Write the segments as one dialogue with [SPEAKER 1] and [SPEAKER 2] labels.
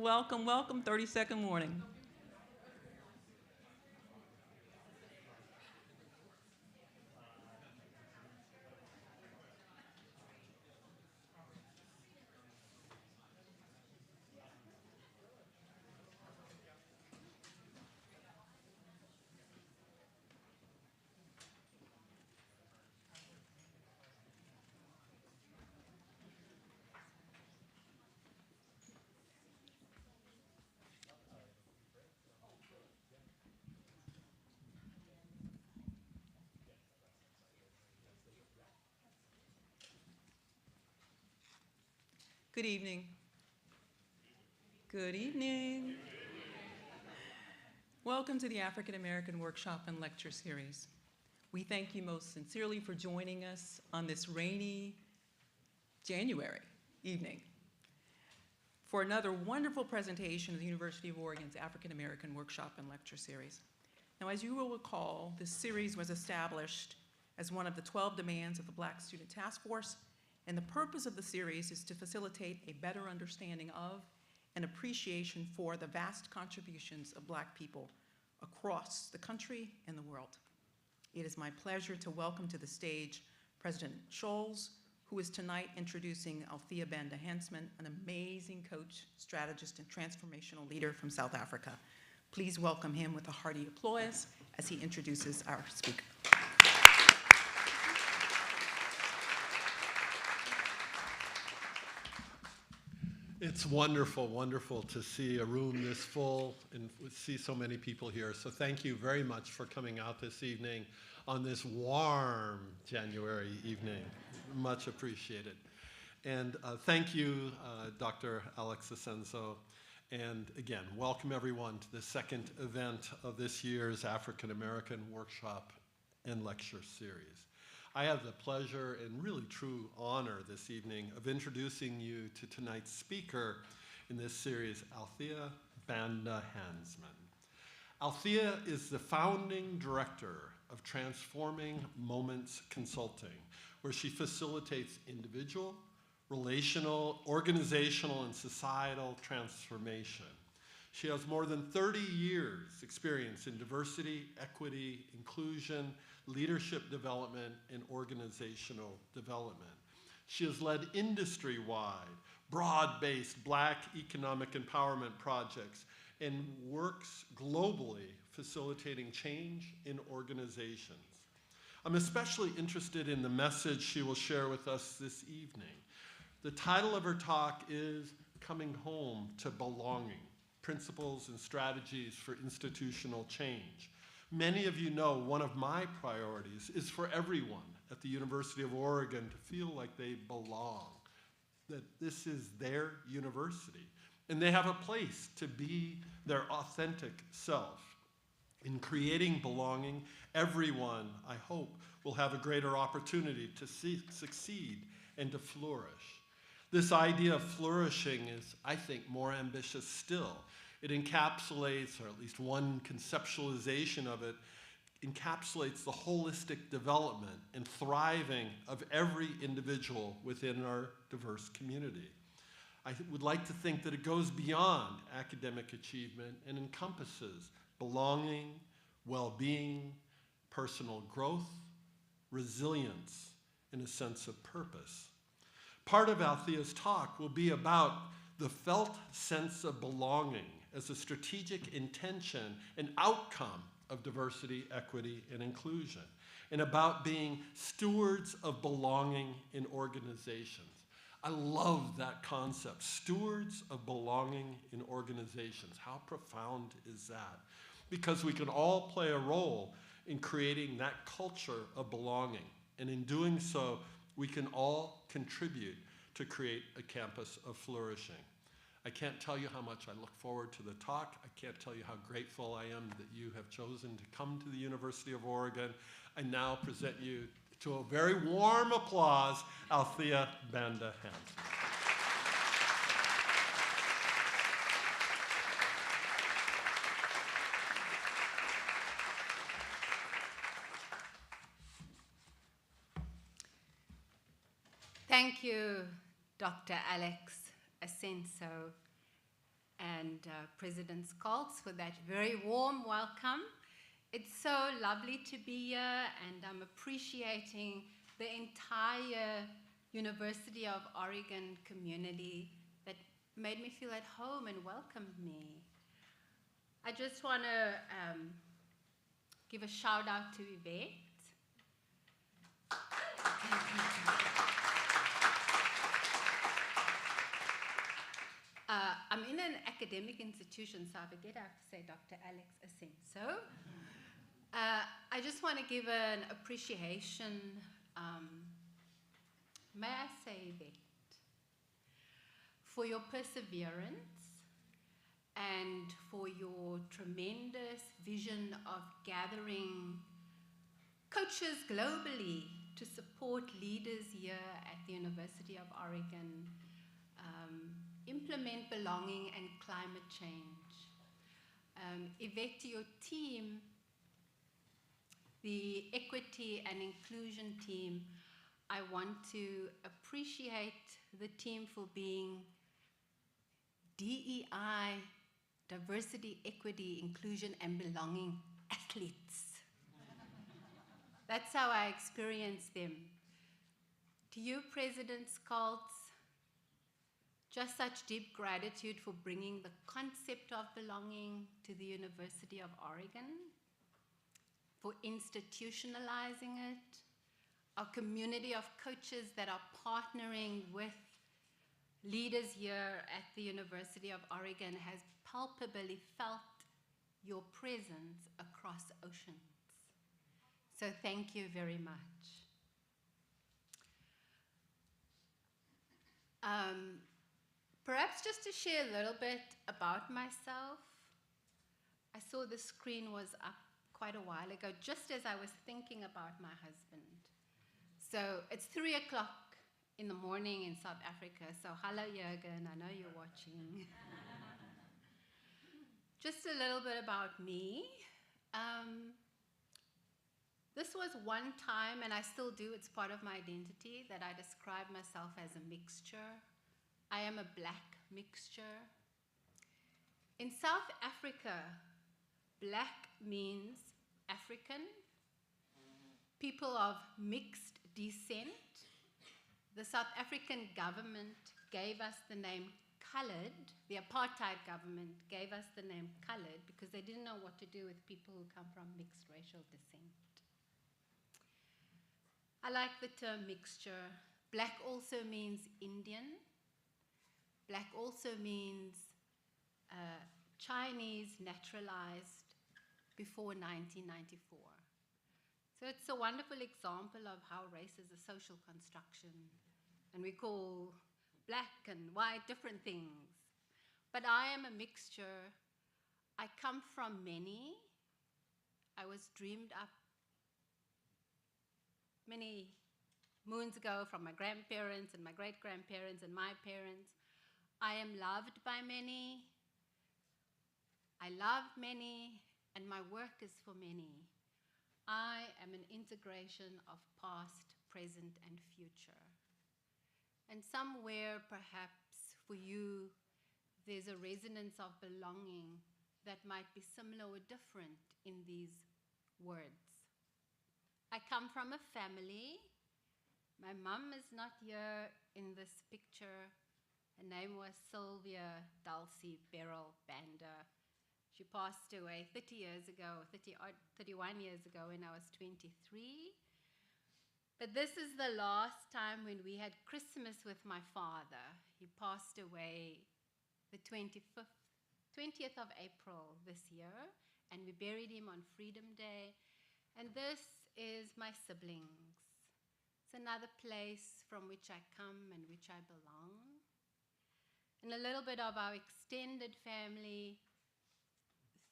[SPEAKER 1] Welcome, welcome, 30-second warning. Good evening. Good evening. Welcome to the African American Workshop and Lecture Series. We thank you most sincerely for joining us on this rainy January evening for another wonderful presentation of the University of Oregon's African American Workshop and Lecture Series. Now, as you will recall, this series was established as one of the 12 demands of the Black Student Task Force, and the purpose of the series is to facilitate a better understanding of and appreciation for the vast contributions of Black people across the country and the world. It is my pleasure to welcome to the stage President Scholz, who is tonight introducing Althea Banda-Hansmann, an amazing coach, strategist, and transformational leader from South Africa. Please welcome him with a hearty applause as he introduces our speaker.
[SPEAKER 2] It's wonderful, wonderful to see a room this full and see so many people here. So thank you very much for coming out this evening on this warm January evening. Much appreciated. And thank you, Dr. Alex Asenso. And again, welcome everyone to the second event of this year's African American Workshop and Lecture Series. I have the pleasure and really true honor this evening of introducing you to tonight's speaker in this series, Althea Banda-Hansmann. Althea is the founding director of Transforming Moments Consulting, where she facilitates individual, relational, organizational, and societal transformation. She has more than 30 years experience in diversity, equity, inclusion, leadership development, and organizational development. She has led industry-wide, broad-based Black economic empowerment projects and works globally facilitating change in organizations. I'm especially interested in the message she will share with us this evening. The title of her talk is Coming Home to Belonging, Principles and Strategies for Institutional Change. Many of you know one of my priorities is for everyone at the University of Oregon to feel like they belong, that this is their university, and they have a place to be their authentic self. In creating belonging, everyone, I hope, will have a greater opportunity to succeed and to flourish. This idea of flourishing is, I think, more ambitious still. It encapsulates, or at least one conceptualization of it, encapsulates the holistic development and thriving of every individual within our diverse community. I would like to think that it goes beyond academic achievement and encompasses belonging, well-being, personal growth, resilience, and a sense of purpose. Part of Althea's talk will be about the felt sense of belonging as a strategic intention and outcome of diversity, equity, and inclusion, and about being stewards of belonging in organizations. I love that concept, stewards of belonging in organizations. How profound is that? Because we can all play a role in creating that culture of belonging, and in doing so, we can all contribute to create a campus of flourishing. I can't tell you how much I look forward to the talk. I can't tell you how grateful I am that you have chosen to come to the University of Oregon. I now present you to a very warm applause, Althea Banda-Hansmann.
[SPEAKER 3] Thank you, Dr. Alex Asenso. and President Scholz for that very warm welcome. It's so lovely to be here, and I'm appreciating the entire University of Oregon community that made me feel at home and welcomed me. I just want to give a shout out to Yvette. I'm in an academic institution, so I forget I have to say Dr. Alex Asenso. I just want to give an appreciation, may I say, Yvette, for your perseverance and for your tremendous vision of gathering coaches globally to support leaders here at the University of Oregon, implement belonging and climate change. Yvette, to your team, the equity and inclusion team, I want to appreciate the team for being DEI, diversity, equity, inclusion, and belonging athletes. That's how I experience them. To you, President Scholz, just such deep gratitude for bringing the concept of belonging to the University of Oregon, for institutionalizing it, our community of coaches that are partnering with leaders here at the University of Oregon has palpably felt your presence across oceans. So thank you very much. Perhaps just to share a little bit about myself. I saw the screen was up quite a while ago, just as I was thinking about my husband. So it's 3 o'clock in the morning in South Africa. So hello, Jürgen, I know you're watching. Just a little bit about me. This was one time, and I still do, it's part of my identity, that I describe myself as a mixture. I am a black mixture. In South Africa, black means African, people of mixed descent. The South African government gave us the name colored. The apartheid government gave us the name colored because they didn't know what to do with people who come from mixed racial descent. I like the term mixture. Black also means Indian. Black also means Chinese naturalized before 1994. So it's a wonderful example of how race is a social construction, and we call black and white different things. But I am a mixture. I come from many. I was dreamed up many moons ago from my grandparents and my great-grandparents and my parents. I am loved by many. I love many, and my work is for many. I am an integration of past, present, and future. And somewhere, perhaps, for you, there's a resonance of belonging that might be similar or different in these words. I come from a family. My mom is not here in this picture. Her name was Sylvia Dulcie Beryl Banda. She passed away 30 years ago, 31 years ago when I was 23. But this is the last time when we had Christmas with my father. He passed away the 20th of April this year, and we buried him on Freedom Day. And this is my siblings. It's another place from which I come and which I belong. And a little bit of our extended family.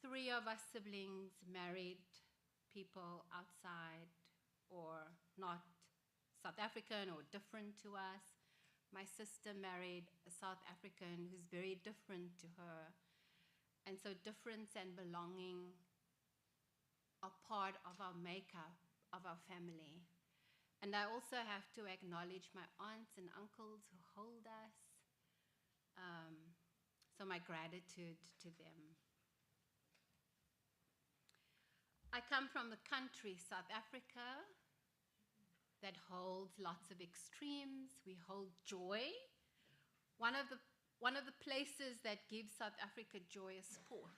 [SPEAKER 3] 3 of us siblings married people outside or not South African or different to us. My sister married a South African who's very different to her. And so difference and belonging are part of our makeup, of our family. And I also have to acknowledge my aunts and uncles who hold us. So my gratitude to them. I come from the country, South Africa, that holds lots of extremes. We hold joy. One of the places that gives South Africa joy is sport.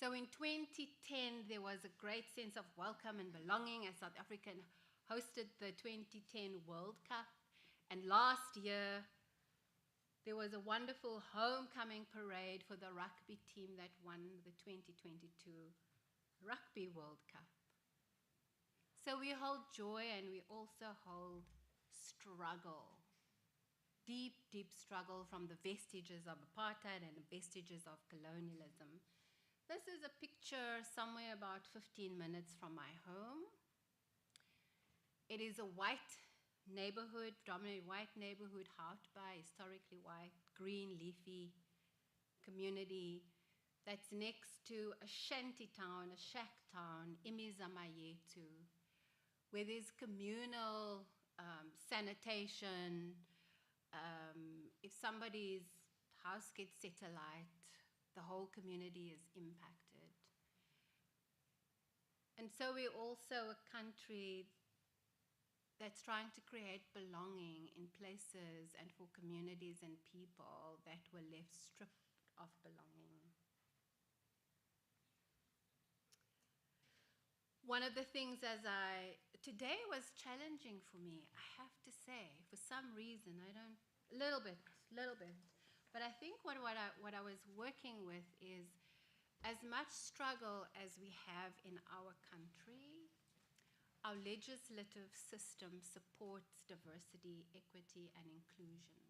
[SPEAKER 3] So in 2010, there was a great sense of welcome and belonging as South Africa hosted the 2010 World Cup. And last year, there was a wonderful homecoming parade for the rugby team that won the 2022 Rugby World Cup. So we hold joy and we also hold struggle. Deep, deep struggle from the vestiges of apartheid and the vestiges of colonialism. This is a picture somewhere about 15 minutes from my home. It is a white neighborhood, predominantly white neighborhood, housed by historically white, green, leafy community that's next to a shanty town, a shack town, Imizamayetu, where there's communal sanitation. If somebody's house gets set alight, the whole community is impacted. And so we're also a country that's trying to create belonging in places and for communities and people that were left stripped of belonging. One of the things today was challenging for me, I have to say, for some reason, a little bit. But I think what I was working with is as much struggle as we have in our country, our legislative system supports diversity, equity, and inclusion.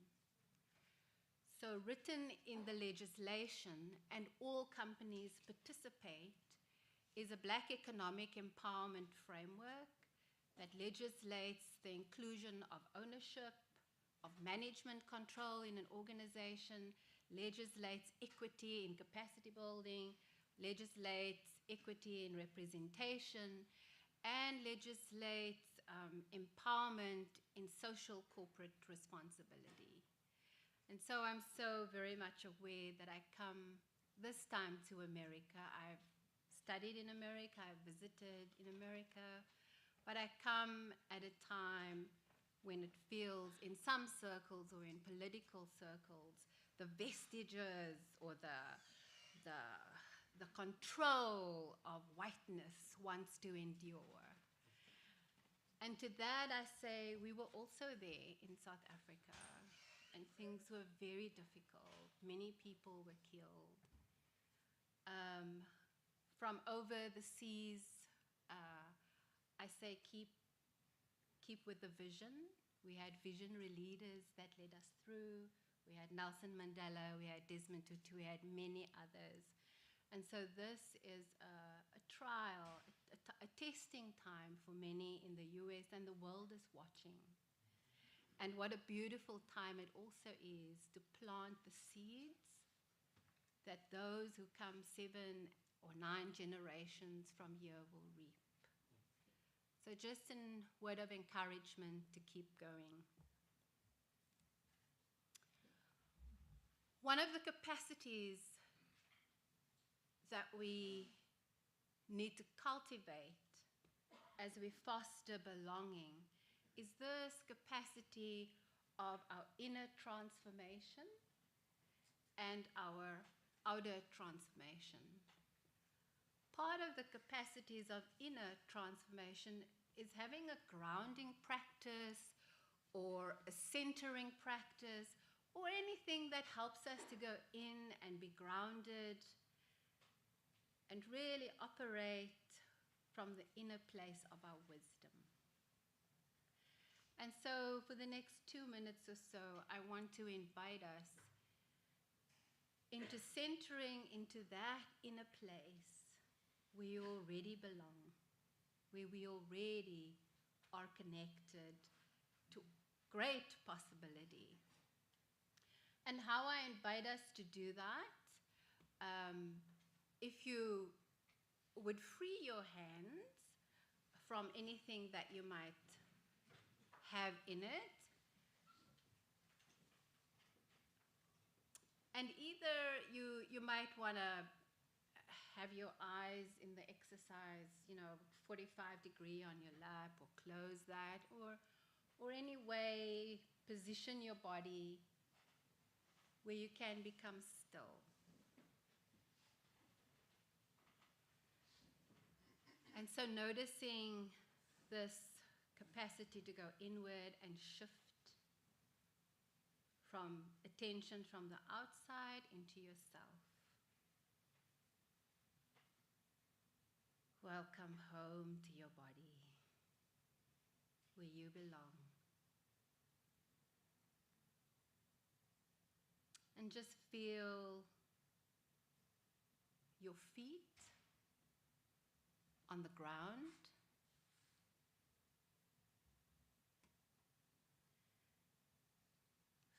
[SPEAKER 3] So written in the legislation, and all companies participate, is a Black economic empowerment framework that legislates the inclusion of ownership, of management control in an organization, legislates equity in capacity building, legislates equity in representation, and legislates empowerment in social corporate responsibility. And so I'm so very much aware that I come this time to America. I've studied in America, I've visited in America, but I come at a time when it feels in some circles or in political circles, the vestiges or the control of whiteness wants to endure. And to that I say, we were also there in South Africa, and things were very difficult. Many people were killed. From over the seas, I say keep with the vision. We had visionary leaders that led us through. We had Nelson Mandela, we had Desmond Tutu, we had many others. And so this is a trial, a testing time for many in the US, and the world is watching. And what a beautiful time it also is to plant the seeds that those who come 7 or 9 generations from here will reap. So just a word of encouragement to keep going. One of the capacities that we need to cultivate as we foster belonging is this capacity of our inner transformation and our outer transformation. Part of the capacities of inner transformation is having a grounding practice or a centering practice or anything that helps us to go in and be grounded and really operate from the inner place of our wisdom. And so for the next 2 minutes or so, I want to invite us into centering into that inner place where you already belong, where we already are connected to great possibility. And how I invite us to do that, if you would free your hands from anything that you might have in it, And either you might want to have your eyes in the exercise, 45-degree on your lap, or close that, or any way position your body where you can become still. And so noticing this capacity to go inward and shift from attention from the outside into yourself. Welcome home to your body, where you belong. And just feel your feet on the ground.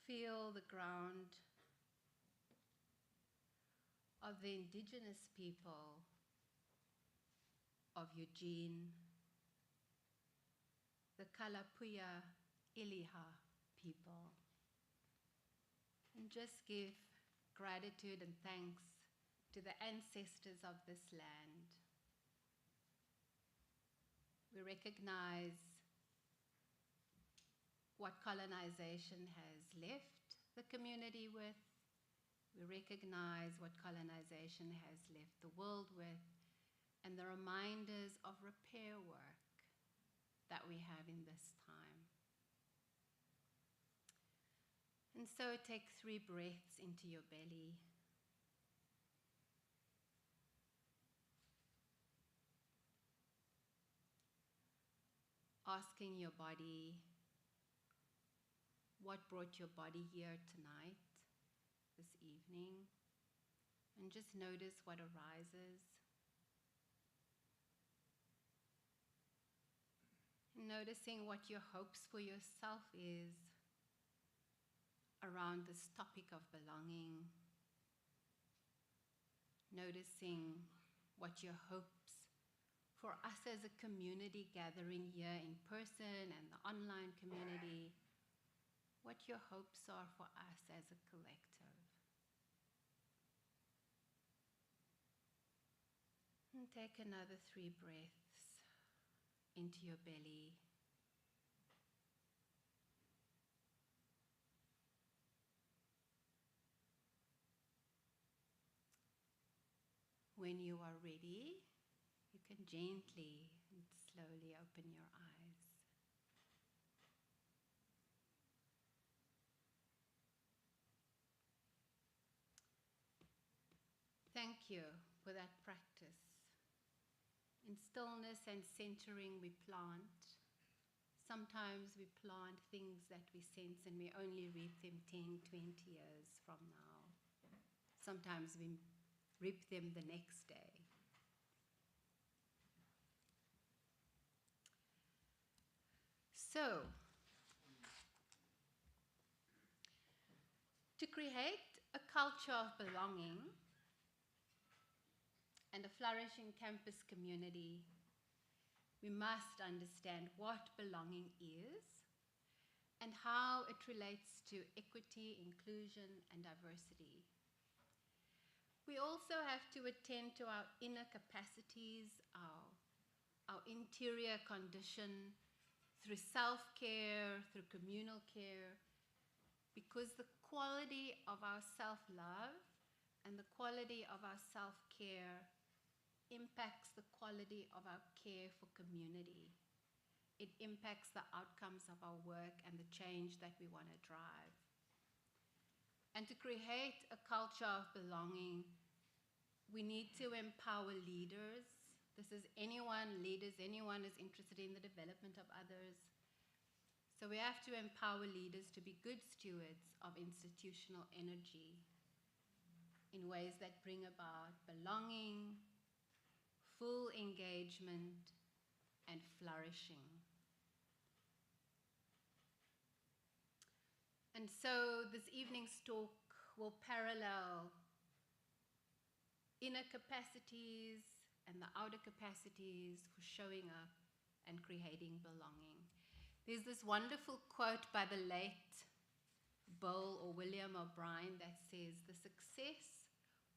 [SPEAKER 3] Feel the ground of the indigenous people of Eugene, the Kalapuya Iliha people. And just give gratitude and thanks to the ancestors of this land. We recognize what colonization has left the community with. We recognize what colonization has left the world with, and the reminders of repair work that we have in this time. And so take 3 breaths into your belly. Asking your body, what brought your body here tonight, this evening? And just notice what arises. And noticing what your hopes for yourself is around this topic of belonging. Noticing what your hopes for us as a community gathering here in person and the online community, what your hopes are for us as a collective. And take another 3 breaths into your belly. When you are ready, you can gently and slowly open your eyes. Thank you for that practice. In stillness and centering, we plant. Sometimes we plant things that we sense and we only reap them 10, 20 years from now. Sometimes we reap them the next day. So, to create a culture of belonging and a flourishing campus community, we must understand what belonging is and how it relates to equity, inclusion, and diversity. We also have to attend to our inner capacities, our interior condition, through self-care, through communal care, because the quality of our self-love and the quality of our self-care impacts the quality of our care for community. It impacts the outcomes of our work and the change that we want to drive. And to create a culture of belonging, we need to empower leaders. This is leaders, anyone who's interested in the development of others. So we have to empower leaders to be good stewards of institutional energy in ways that bring about belonging, full engagement, and flourishing. And so this evening's talk will parallel inner capacities and the outer capacities for showing up and creating belonging. There's this wonderful quote by the late Bill or William O'Brien that says the success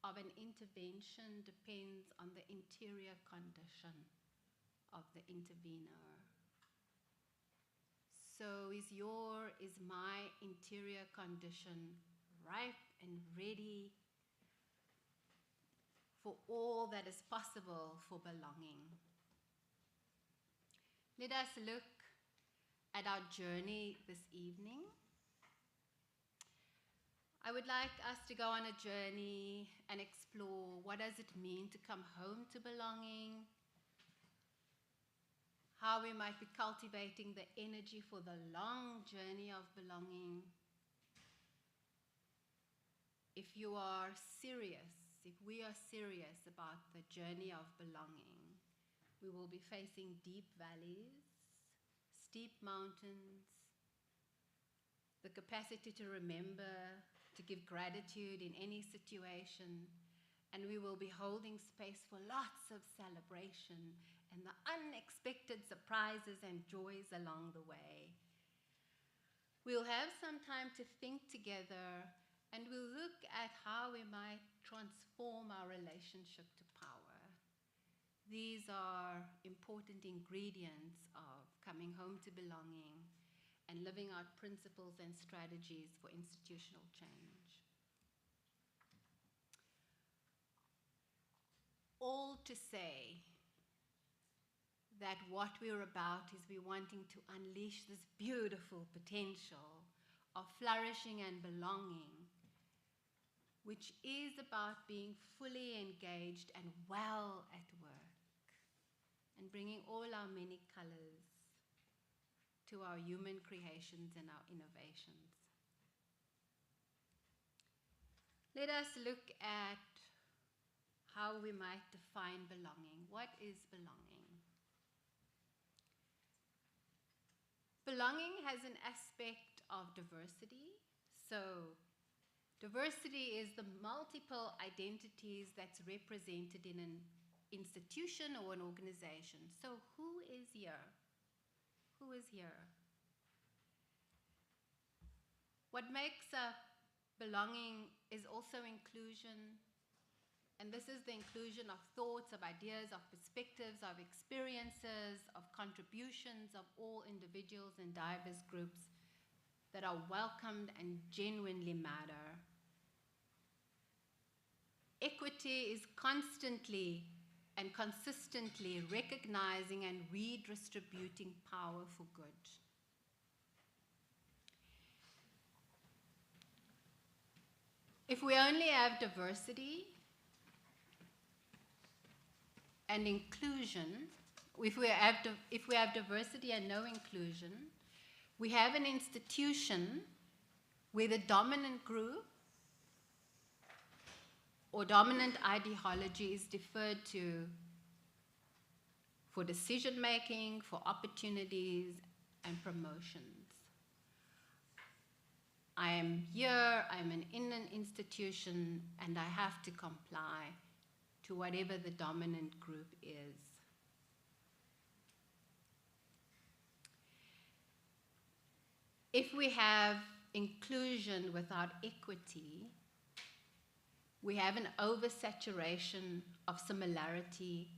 [SPEAKER 3] of an intervention depends on the interior condition of the intervener. So is my interior condition ripe and ready for all that is possible for belonging? Let us look at our journey this evening. I would like us to go on a journey and explore what does it mean to come home to belonging, how we might be cultivating the energy for the long journey of belonging. If you are serious, if we are serious about the journey of belonging, we will be facing deep valleys, steep mountains, the capacity to remember, to give gratitude in any situation, and we will be holding space for lots of celebration and the unexpected surprises and joys along the way. We'll have some time to think together, and we'll look at how we might transform our relationship to power. These are important ingredients of coming home to belonging and living out principles and strategies for institutional change. All to say that what we're about is we're wanting to unleash this beautiful potential of flourishing and belonging, which is about being fully engaged and well at work and bringing all our many colors to our human creations and our innovations. Let us look at how we might define belonging. What is belonging? Belonging has an aspect of diversity. So diversity is the multiple identities that's represented in an institution or an organization. So who is here? Who is here? What makes up belonging is also inclusion, and this is the inclusion of thoughts, of ideas, of perspectives, of experiences, of contributions of all individuals and diverse groups that are welcomed and genuinely matter. Equity is constantly and consistently recognizing and redistributing power for good. If we only have diversity and inclusion, if we have diversity and no inclusion, we have an institution where the dominant group or dominant ideology is deferred to for decision-making, for opportunities, and promotions. I am here, I'm in an institution, and I have to comply to whatever the dominant group is. If we have inclusion without equity, we have an oversaturation of similarity,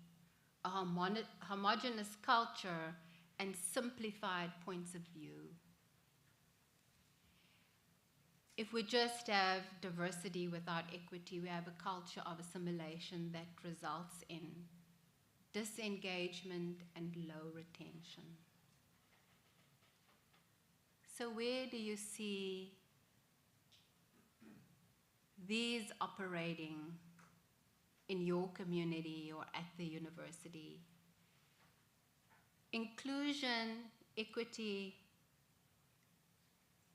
[SPEAKER 3] a homogeneous culture, and simplified points of view. If we just have diversity without equity, we have a culture of assimilation that results in disengagement and low retention. So where do you see these operating in your community or at the university? Inclusion, equity,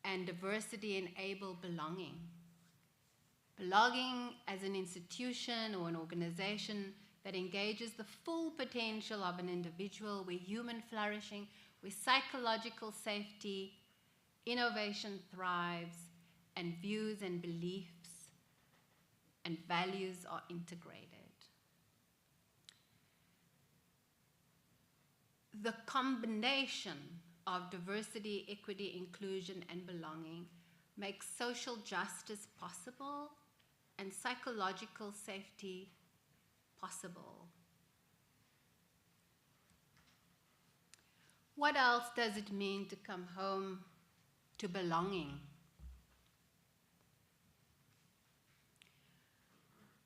[SPEAKER 3] and diversity enable belonging. Belonging as an institution or an organization that engages the full potential of an individual, where human flourishing, where psychological safety, innovation thrives, and views and beliefs and values are integrated. The combination of diversity, equity, inclusion, and belonging makes social justice possible and psychological safety possible. What else does it mean to come home to belonging?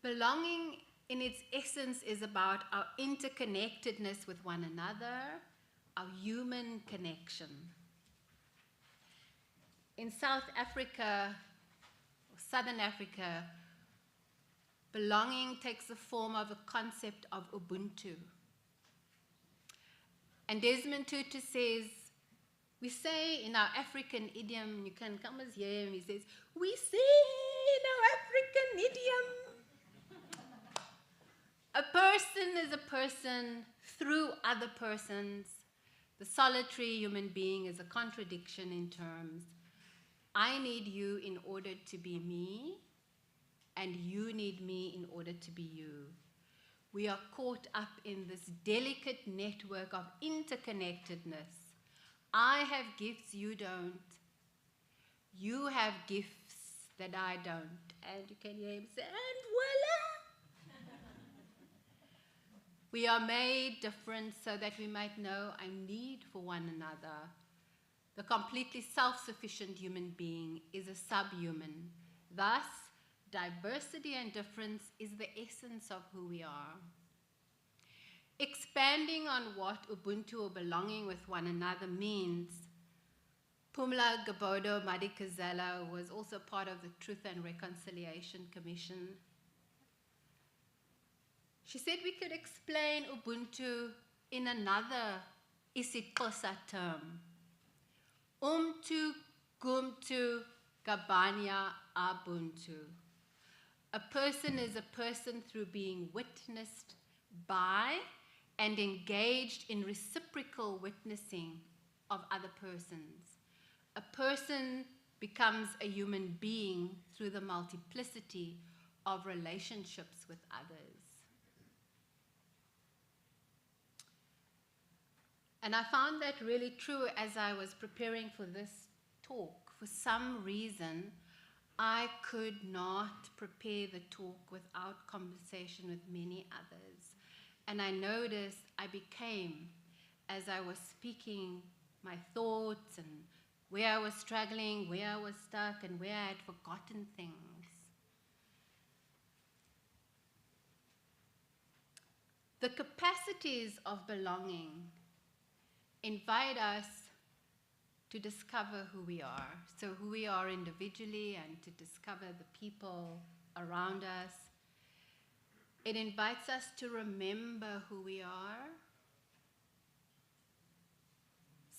[SPEAKER 3] Belonging in its essence is about our interconnectedness with one another, our human connection. In South Africa, or Southern Africa, belonging takes the form of a concept of Ubuntu. And Desmond Tutu says, we say in our African idiom, you can come as hear him, he says, we say in our African idiom, a person is a person through other persons. The solitary human being is a contradiction in terms. I need you in order to be me, and you need me in order to be you. We are caught up in this delicate network of interconnectedness. I have gifts you don't. You have gifts that I don't. And you can hear him say, and voila! We are made different so that we might know our need for one another. The completely self-sufficient human being is a subhuman. Thus, diversity and difference is the essence of who we are. Expanding on what Ubuntu or belonging with one another means, Pumla Gobodo Madikizela was also part of the Truth and Reconciliation Commission. She said we could explain Ubuntu in another isiXhosa term. Umtu gumtu gabanya abuntu. A person is a person through being witnessed by and engaged in reciprocal witnessing of other persons. A person becomes a human being through the multiplicity of relationships with others. And I found that really true as I was preparing for this talk. For some reason, I could not prepare the talk without conversation with many others. And I noticed I became, as I was speaking, my thoughts and where I was struggling, where I was stuck, and where I had forgotten things. The capacities of belonging invite us to discover who we are. So who we are individually and to discover the people around us. It invites us to remember who we are.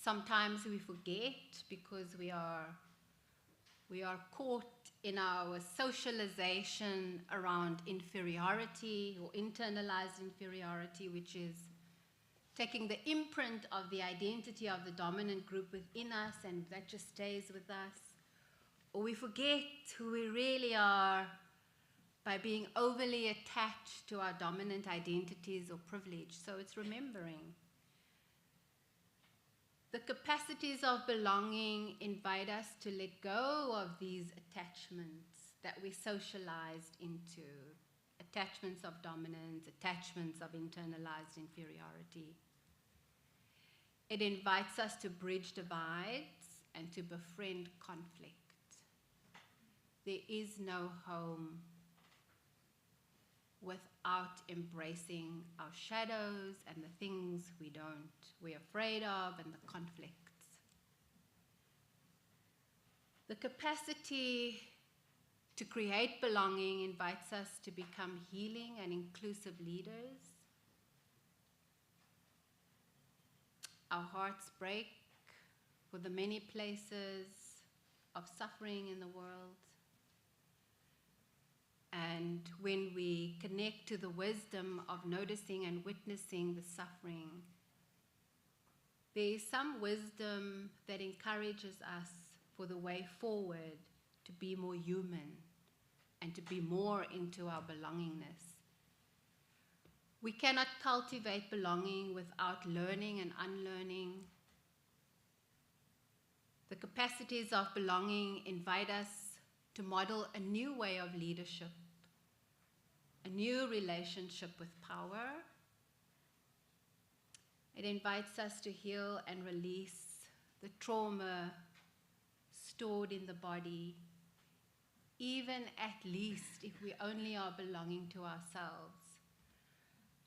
[SPEAKER 3] Sometimes we forget because we are caught in our socialization around inferiority or internalized inferiority, which is taking the imprint of the identity of the dominant group within us, and that just stays with us. Or we forget who we really are by being overly attached to our dominant identities or privilege. So it's remembering. The capacities of belonging invite us to let go of these attachments that we socialized into. Attachments of dominance, attachments of internalized inferiority. It invites us to bridge divides and to befriend conflict. There is no home without embracing our shadows and the things we're afraid of, and the conflicts. The capacity to create belonging invites us to become healing and inclusive leaders. Our hearts break for the many places of suffering in the world. And when we connect to the wisdom of noticing and witnessing the suffering, there is some wisdom that encourages us for the way forward to be more human and to be more into our belongingness. We cannot cultivate belonging without learning and unlearning. The capacities of belonging invite us to model a new way of leadership, a new relationship with power. It invites us to heal and release the trauma stored in the body, even at least if we only are belonging to ourselves.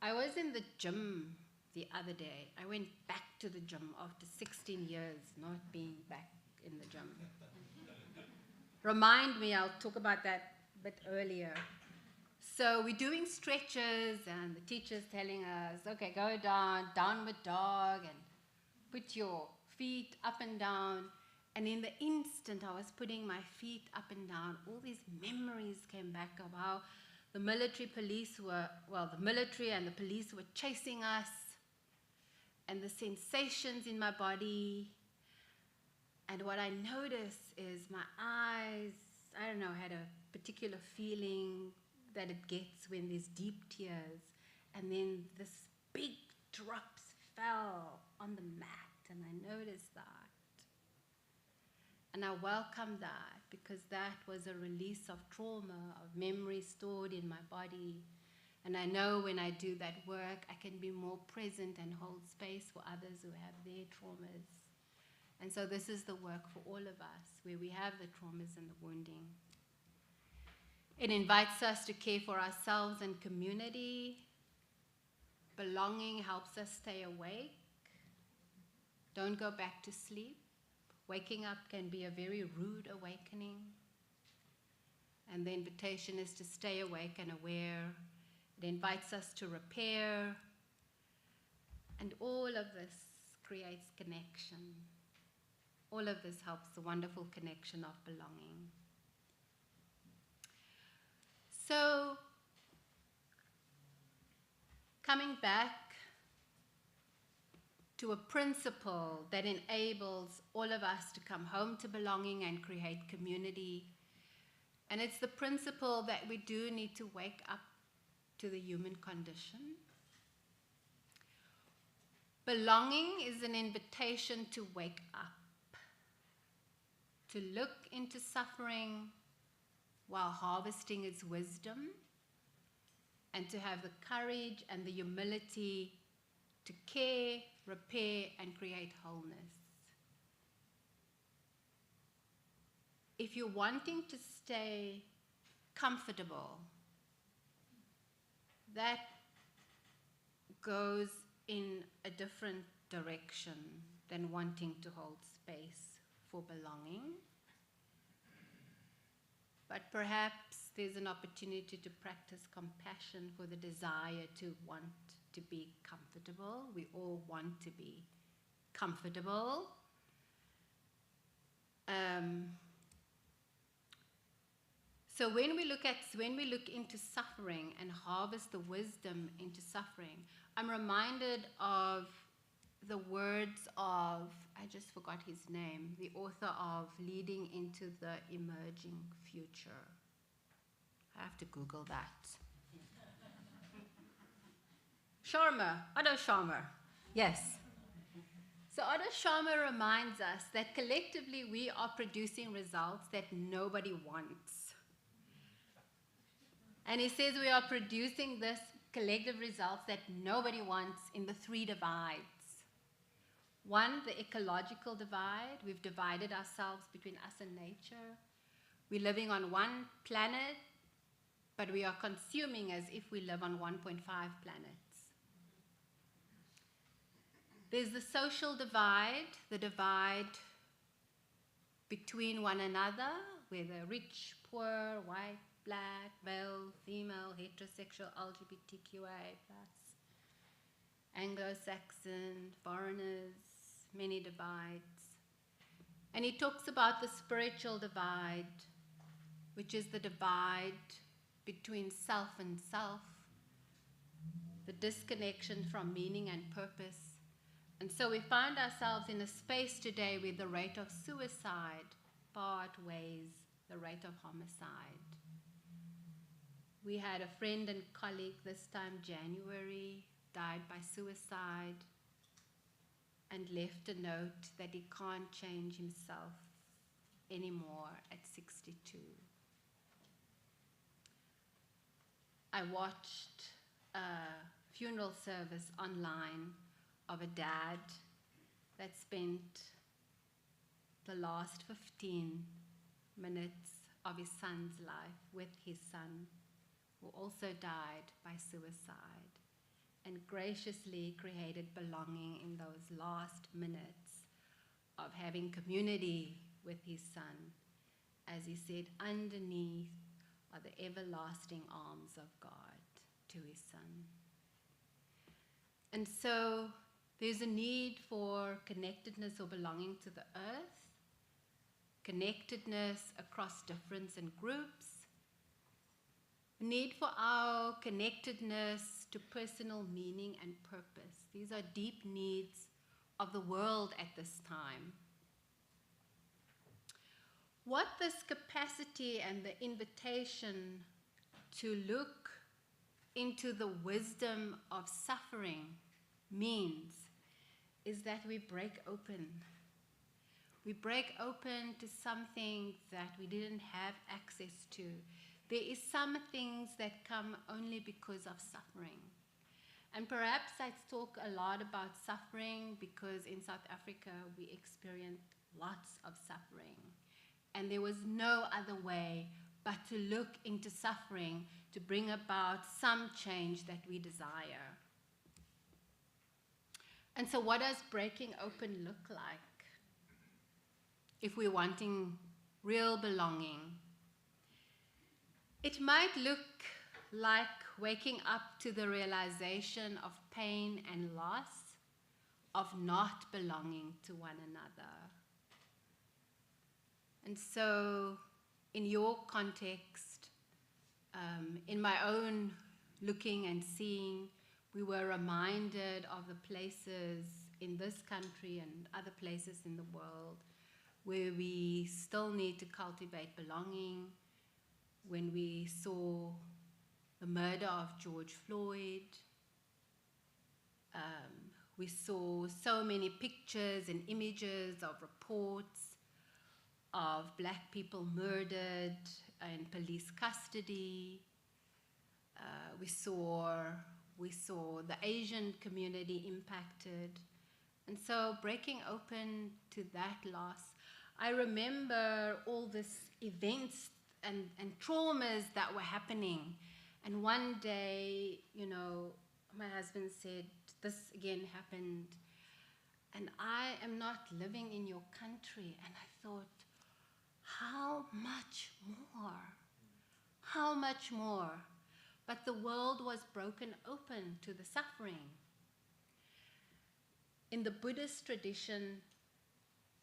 [SPEAKER 3] I was in the gym the other day. I went back to the gym after 16 years not being back in the gym. Remind me, I'll talk about that a bit earlier. So we're doing stretches and the teacher's telling us, okay, go down, downward dog, and put your feet up and down. And in the instant I was putting my feet up and down, all these memories came back of how the military and the police were chasing us, and the sensations in my body. And what I noticed is my eyes, I don't know, had a particular feeling that it gets when there's deep tears. And then this big drops fell on the mat, and I noticed that. And I welcomed that, because that was a release of trauma, of memory stored in my body. And I know when I do that work, I can be more present and hold space for others who have their traumas. And so this is the work for all of us, where we have the traumas and the wounding. It invites us to care for ourselves and community. Belonging helps us stay awake. Don't go back to sleep. Waking up can be a very rude awakening. And the invitation is to stay awake and aware. It invites us to repair. And all of this creates connection. All of this helps the wonderful connection of belonging. So, coming back to a principle that enables all of us to come home to belonging and create community. And it's the principle that we do need to wake up to the human condition. Belonging is an invitation to wake up, to look into suffering while harvesting its wisdom, and to have the courage and the humility to care, repair, and create wholeness. If you're wanting to stay comfortable, that goes in a different direction than wanting to hold space for belonging. But perhaps there's an opportunity to practice compassion for the desire to want to be comfortable. We all want to be comfortable. So when we look into suffering and harvest the wisdom into suffering, I'm reminded of the words of, I just forgot his name, the author of Leading into the Emerging Future. I have to Google that. Otto Scharmer, yes. So Otto Scharmer reminds us that collectively we are producing results that nobody wants. And he says we are producing this collective results that nobody wants in the 3 divides. 1, the ecological divide. We've divided ourselves between us and nature. We're living on one planet, but we are consuming as if we live on 1.5 planets. There's the social divide, the divide between one another, where the rich, poor, white, black, male, female, heterosexual, LGBTQI+, Anglo-Saxon, foreigners, many divides. And he talks about the spiritual divide, which is the divide between self and self, the disconnection from meaning and purpose. And so we find ourselves in a space today where the rate of suicide far outweighs the rate of homicide. We had a friend and colleague this time, January, died by suicide. and left a note that he can't change himself anymore at 62. I watched a funeral service online of a dad that spent the last 15 minutes of his son's life with his son, who also died by suicide, and graciously created belonging in those last minutes of having community with his son. As he said, underneath are the everlasting arms of God to his son. And so there's a need for connectedness or belonging to the earth, connectedness across difference and groups, a need for our connectedness to personal meaning and purpose. These are deep needs of the world at this time. What this capacity and the invitation to look into the wisdom of suffering means is that we break open. We break open to something that we didn't have access to. There is some things that come only because of suffering. And perhaps I talk a lot about suffering because in South Africa we experienced lots of suffering. And there was no other way but to look into suffering to bring about some change that we desire. And so what does breaking open look like if we're wanting real belonging? It might look like waking up to the realization of pain and loss, of not belonging to one another. And so, in your context, in my own looking and seeing, we were reminded of the places in this country and other places in the world where we still need to cultivate belonging. When we saw the murder of George Floyd, we saw so many pictures and images of reports of Black people murdered in police custody. We saw the Asian community impacted. And so breaking open to that loss, I remember all these events and traumas that were happening. And one day, my husband said, this again happened. And I am not living in your country. And I thought, how much more? How much more? But the world was broken open to the suffering. In the Buddhist tradition,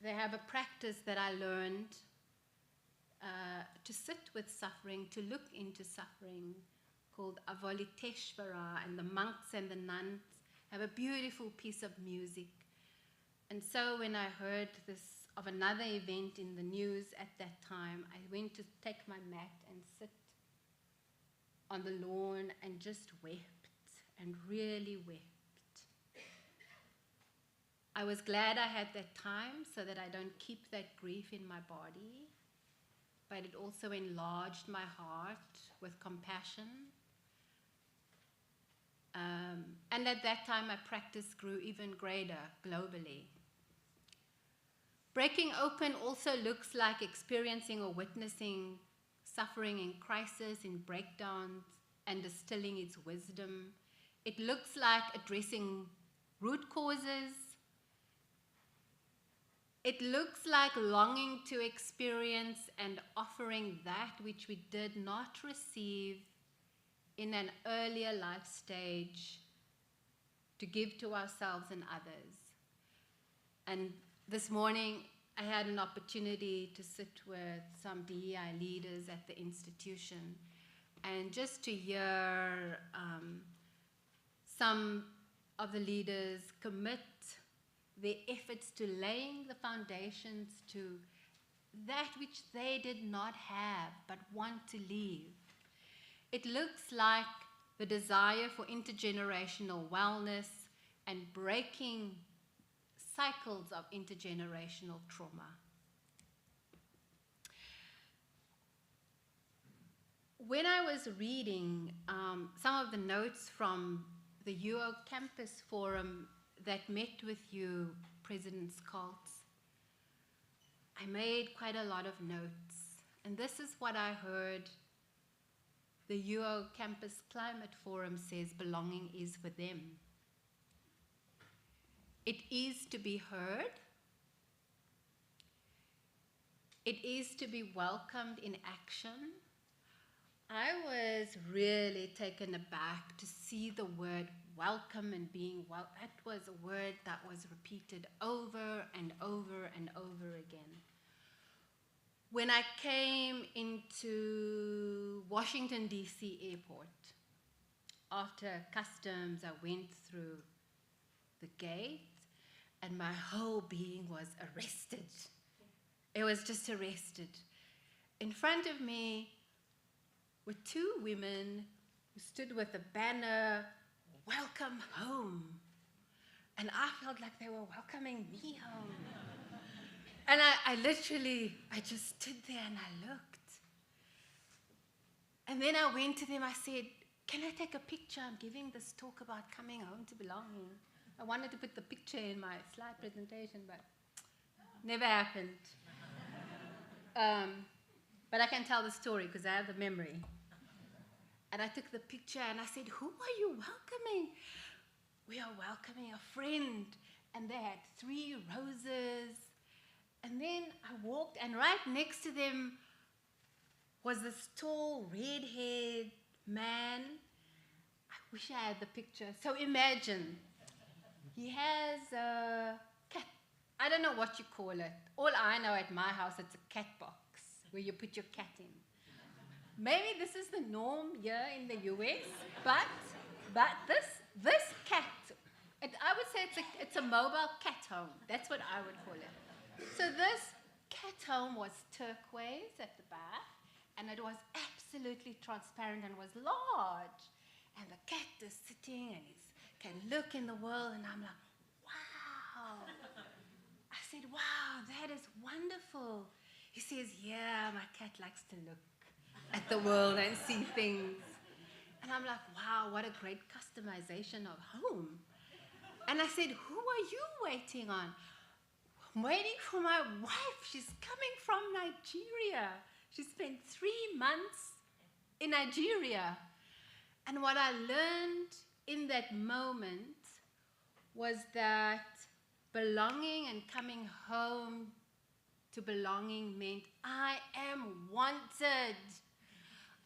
[SPEAKER 3] they have a practice that I learned to sit with suffering, to look into suffering, called Avalokiteshvara, and the monks and the nuns have a beautiful piece of music. And so when I heard this of another event in the news at that time, I went to take my mat and sit on the lawn and just wept, and really wept. I was glad I had that time so that I don't keep that grief in my body, but it also enlarged my heart with compassion. And at that time, my practice grew even greater globally. Breaking open also looks like experiencing or witnessing suffering in crisis, in breakdowns, and distilling its wisdom. It looks like addressing root causes. It looks like longing to experience and offering that which we did not receive in an earlier life stage to give to ourselves and others. And this morning, I had an opportunity to sit with some DEI leaders at the institution and just to hear some of the leaders commit their efforts to laying the foundations to that which they did not have but want to leave. It looks like the desire for intergenerational wellness and breaking cycles of intergenerational trauma. When I was reading some of the notes from the UO Campus Forum that met with you, President Scholz, I made quite a lot of notes. And this is what I heard the UO Campus Climate Forum says: belonging is for them. It is to be heard. It is to be welcomed in action. I was really taken aback to see the word welcome and being well. That was a word that was repeated over and over and over again. When I came into Washington, D.C. airport, after customs, I went through the gate and my whole being was arrested. It was just arrested. In front of me were two women who stood with a banner, "Welcome home." And I felt like they were welcoming me home. And I just stood there and I looked. And then I went to them, I said, "Can I take a picture? I'm giving this talk about coming home to belonging." I wanted to put the picture in my slide presentation, but never happened. But I can tell the story because I have the memory. And I took the picture and I said, "Who are you welcoming?" "We are welcoming a friend." And they had 3 roses. And then I walked, and right next to them was this tall, red-haired man. I wish I had the picture. So imagine, he has a cat. I don't know what you call it. All I know at my house, it's a cat box where you put your cat in. Maybe this is the norm here in the US, but this cat, I would say it's a mobile cat home. That's what I would call it. So this cat home was turquoise at the back, and it was absolutely transparent and was large. And the cat is sitting and he can look in the world, and I'm like, wow. I said, "Wow, that is wonderful." He says, "Yeah, my cat likes to look at the world and see things." And I'm like, wow, what a great customization of home. And I said, "Who are you waiting on?" "I'm waiting for my wife. She's coming from Nigeria. She spent 3 months in Nigeria." And what I learned in that moment was that belonging and coming home to belonging meant I am wanted.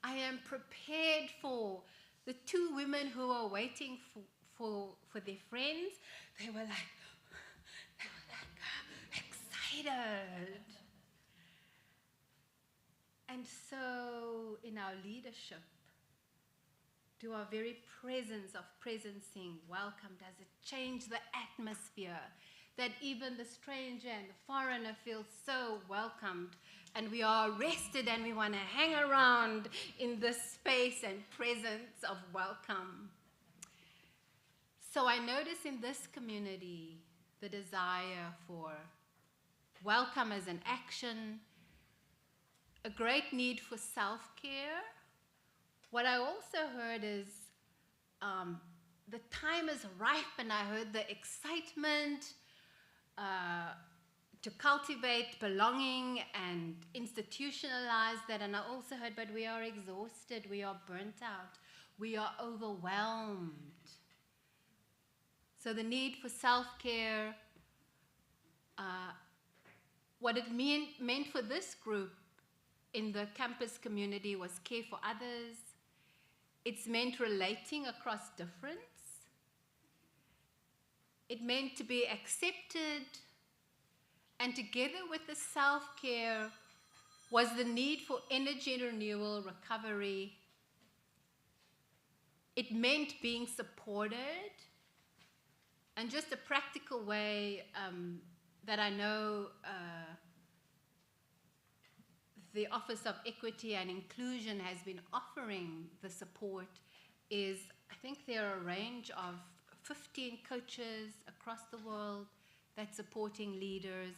[SPEAKER 3] I am prepared for. The 2 women who were waiting for their friends, they were like excited. And so in our leadership, do our very presence of presencing welcome, does it change the atmosphere that even the stranger and the foreigner feels so welcomed, and we are rested and we want to hang around in this space and presence of welcome. So I notice in this community the desire for welcome as an action, a great need for self-care. What I also heard is the time is ripe, and I heard the excitement to cultivate belonging and institutionalize that. And I also heard, but we are exhausted, we are burnt out, we are overwhelmed. So the need for self-care, what it meant for this group in the campus community was care for others. It's meant relating across difference. It meant to be accepted. And together with the self-care was the need for energy renewal, recovery. It meant being supported. And just a practical way that I know the Office of Equity and Inclusion has been offering the support is, I think there are a range of 15 coaches across the world that's supporting leaders.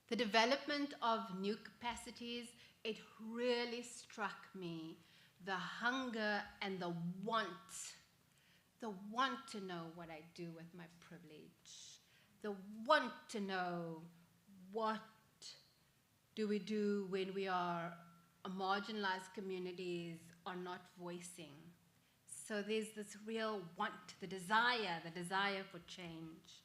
[SPEAKER 3] The development of new capacities, it really struck me. The hunger and the want to know what I do with my privilege, the want to know what do we do when we are marginalized communities are not voicing. So there's this real want, the desire for change.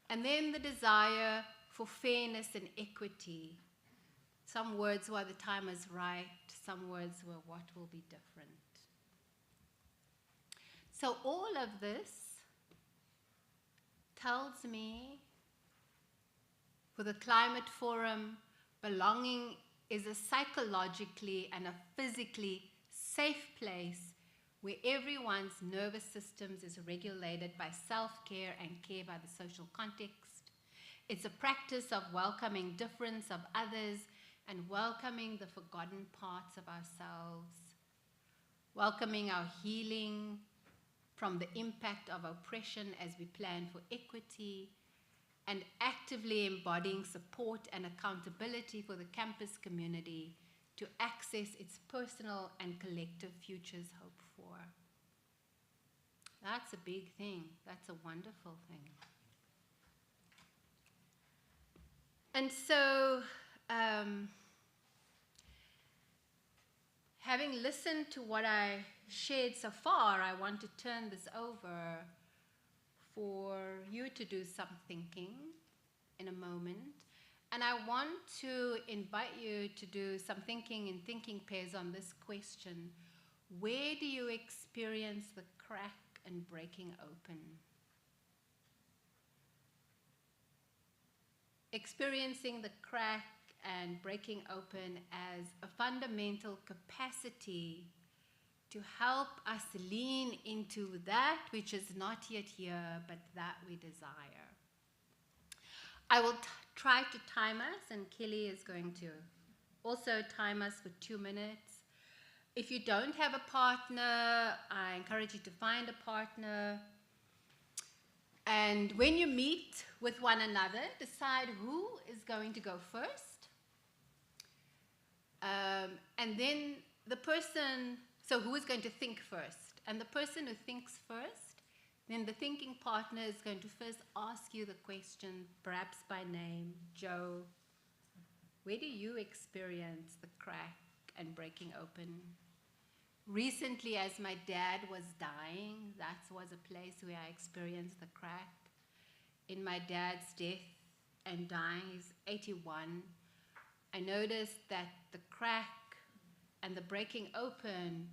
[SPEAKER 3] And then the desire for fairness and equity. Some words were the time is right, some words were what will be different. So all of this tells me, for the Climate Forum, belonging is a psychologically and a physically safe place where everyone's nervous systems is regulated by self-care and care by the social context. It's a practice of welcoming difference of others and welcoming the forgotten parts of ourselves, welcoming our healing from the impact of oppression as we plan for equity, and actively embodying support and accountability for the campus community to access its personal and collective futures hoped for. That's a big thing. That's a wonderful thing. And so, having listened to what I shared so far, I want to turn this over for you to do some thinking in a moment. And I want to invite you to do some thinking in thinking pairs on this question. Where do you experience the crack and breaking open? Experiencing the crack and breaking open as a fundamental capacity to help us lean into that which is not yet here, but that we desire. I will try to time us, and Kelly is going to also time us for 2 minutes. If you don't have a partner, I encourage you to find a partner. And when you meet with one another, decide who is going to go first. And then the person, so who is going to think first? And the person who thinks first, then the thinking partner is going to first ask you the question, perhaps by name, Joe, where do you experience the crack and breaking open? Recently, as my dad was dying, that was a place where I experienced the crack. In my dad's death and dying, he's 81, I noticed that the crack and the breaking open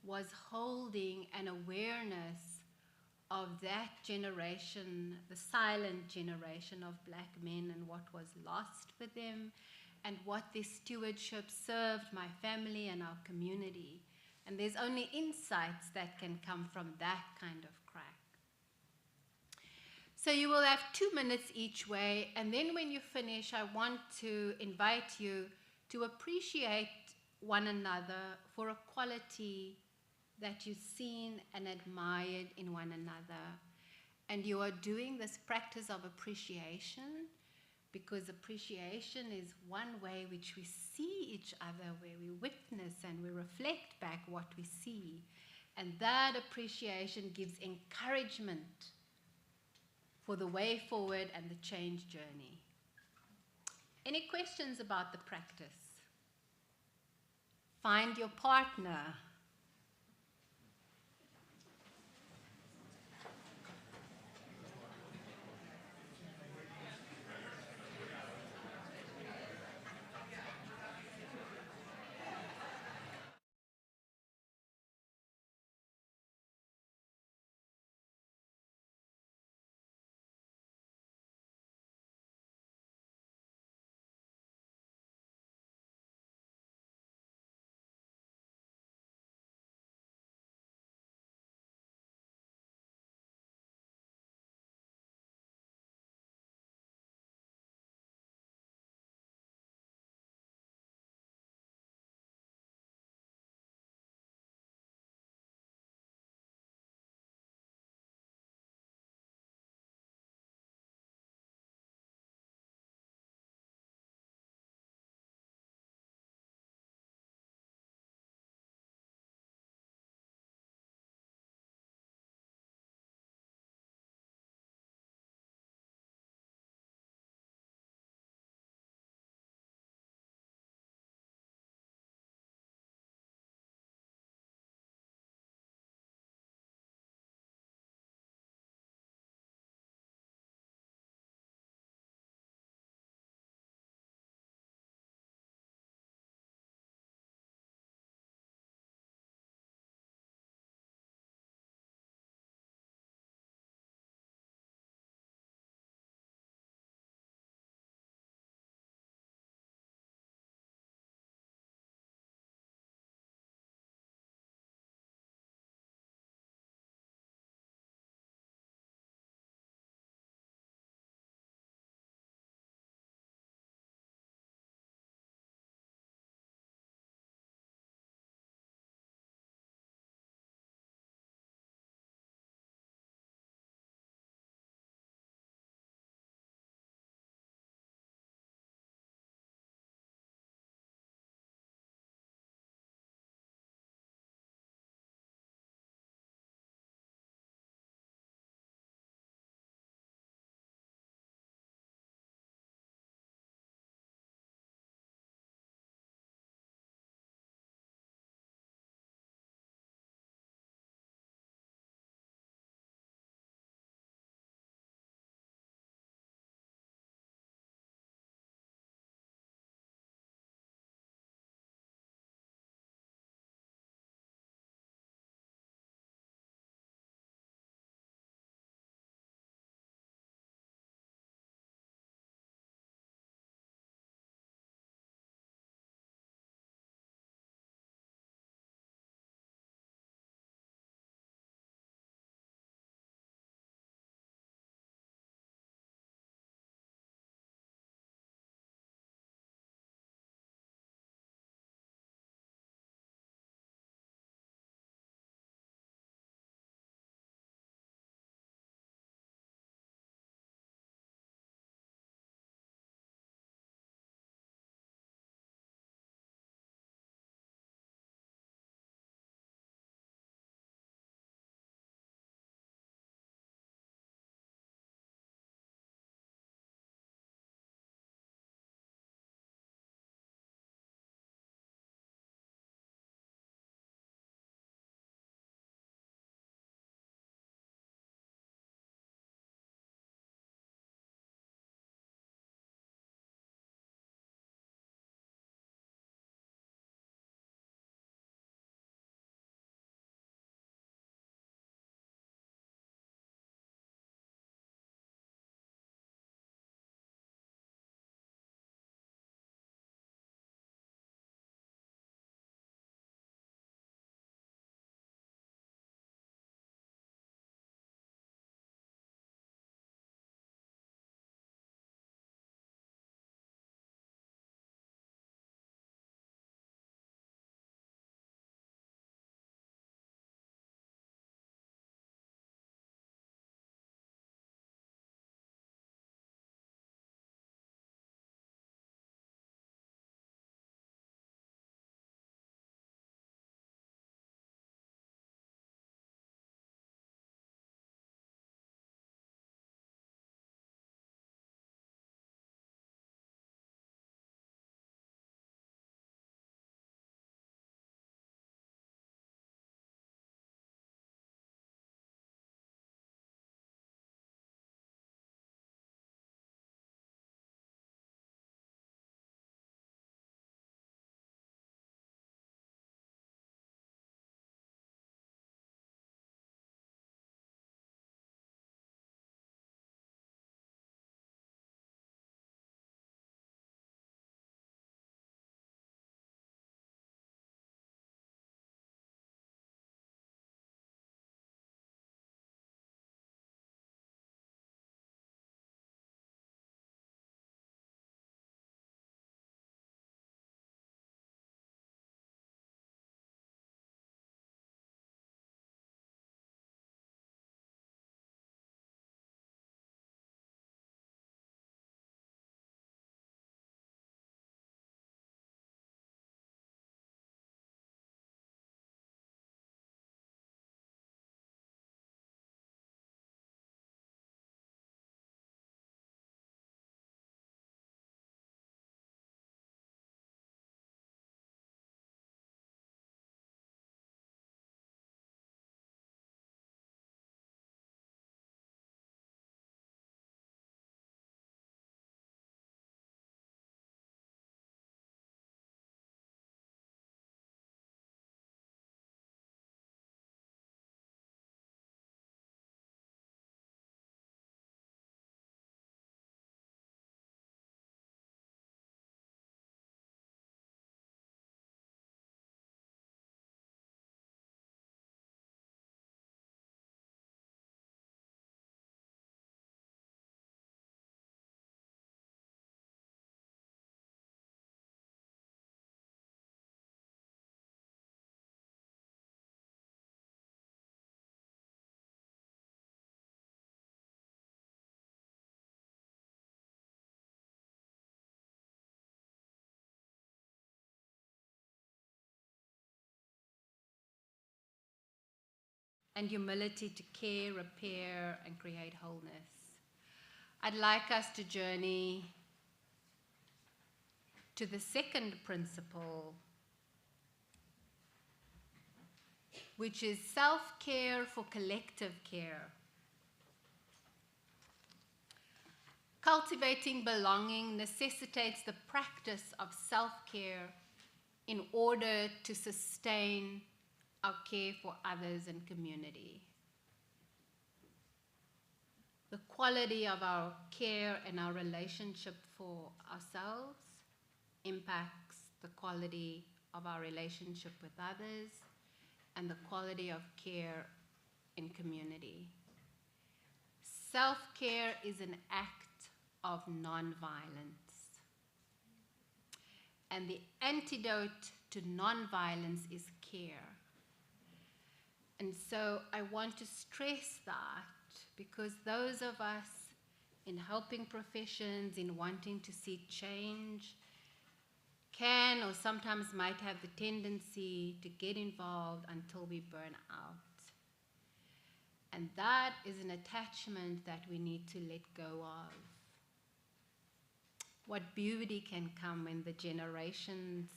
[SPEAKER 3] was holding an awareness of that generation, the silent generation of black men, and what was lost for them, and what their stewardship served my family and our community. And there's only insights that can come from that kind of crack. So you will have 2 minutes each way, and then when you finish, I want to invite you to appreciate one another for a quality that you've seen and admired in one another. And you are doing this practice of appreciation because appreciation is one way which we see each other, where we witness and we reflect back what we see. And that appreciation gives encouragement for the way forward and the change journey. Any questions about the practice? Find your partner. and humility to care, repair, and create wholeness. I'd like us to journey to the second principle, which is self-care for collective care. Cultivating belonging necessitates the practice of self-care in order to sustain our care for others and community. The quality of our care and our relationship for ourselves impacts the quality of our relationship with others and the quality of care in community. Self-care is an act of non-violence. And the antidote to non-violence is care. And so I want to stress that, because those of us in helping professions, in wanting to see change, can or sometimes might have the tendency to get involved until we burn out. And that is an attachment that we need to let go of. What beauty can come when the generations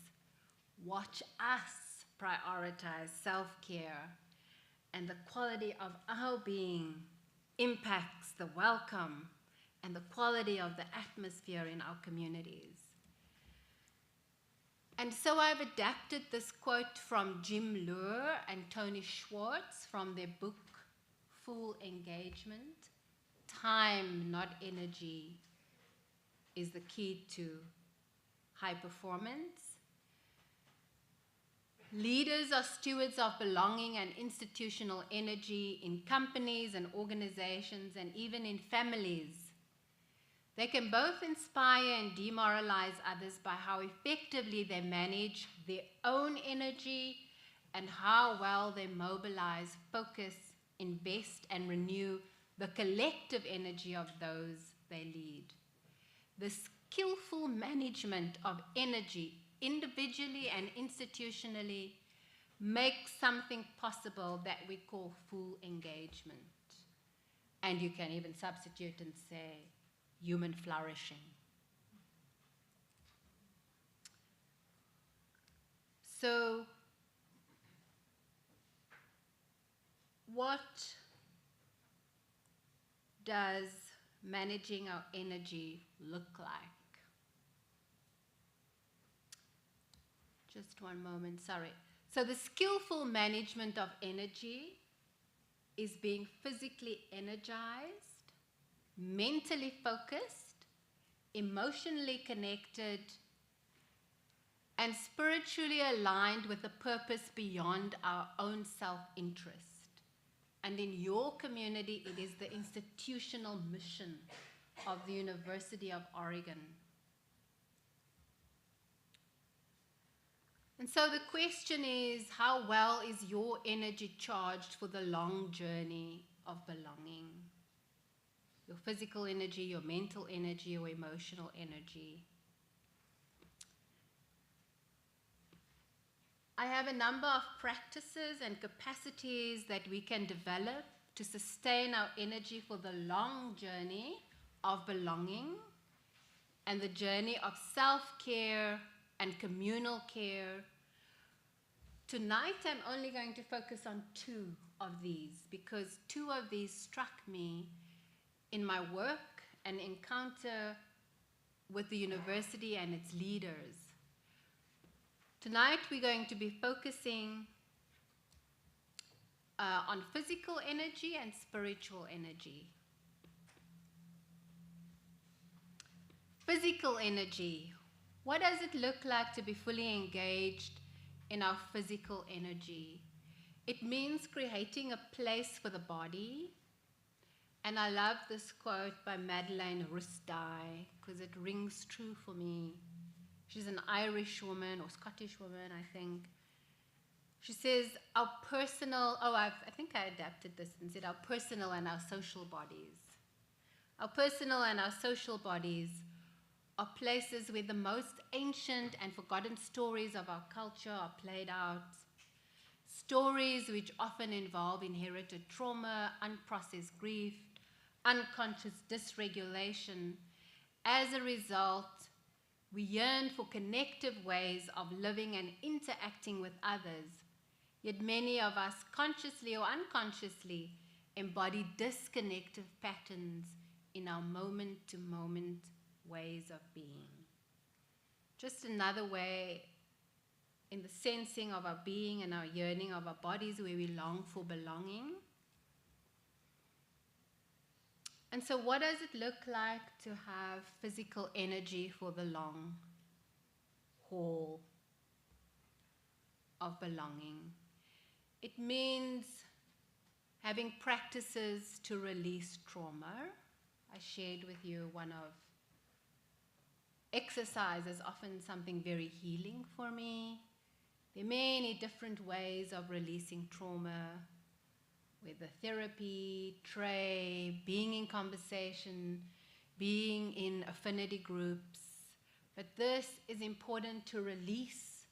[SPEAKER 3] watch us prioritize self-care, and the quality of our being impacts the welcome and the quality of the atmosphere in our communities. And so I've adapted this quote from Jim Loehr and Tony Schwartz from their book, Full Engagement. Time, not energy, is the key to high performance. Leaders are stewards of belonging and institutional energy in companies and organizations and even in families. They can both inspire and demoralize others by how effectively they manage their own energy and how well they mobilize, focus, invest, and renew the collective energy of those they lead. The skillful management of energy, individually and institutionally, makes something possible that we call full engagement. And you can even substitute and say human flourishing. So, what does managing our energy look like? Just one moment, sorry. So the skillful management of energy is being physically energized, mentally focused, emotionally connected, and spiritually aligned with a purpose beyond our own self-interest. And in your community, it is the institutional mission of the University of Oregon. And so the question is, how well is your energy charged for the long journey of belonging? Your physical energy, your mental energy, your emotional energy. I have a number of practices and capacities that we can develop to sustain our energy for the long journey of belonging and the journey of self-care and communal care. Tonight, I'm only going to focus on two of these because two of these struck me in my work and encounter with the university and its leaders. Tonight, we're going to be focusing on physical energy and spiritual energy. Physical energy. What does it look like to be fully engaged in our physical energy? It means creating a place for the body. And I love this quote by Madeleine Rusty because it rings true for me. She's an Irish woman or Scottish woman, I think. She says, our personal, I think I adapted this and said our personal and our social bodies. Our personal and our social bodies are places where the most ancient and forgotten stories of our culture are played out. stories which often involve inherited trauma, unprocessed grief, unconscious dysregulation. As a result, we yearn for connective ways of living and interacting with others, yet many of us, consciously or unconsciously, embody disconnective patterns in our moment-to-moment ways of being. Just another way in the sensing of our being and our yearning of our bodies where we long for belonging. And so what does it look like to have physical energy for the long haul of belonging? It means having practices to release trauma. I shared with you one of exercise is often something very healing for me. There are many different ways of releasing trauma, whether therapy, tray, being in conversation, being in affinity groups. But this is important to release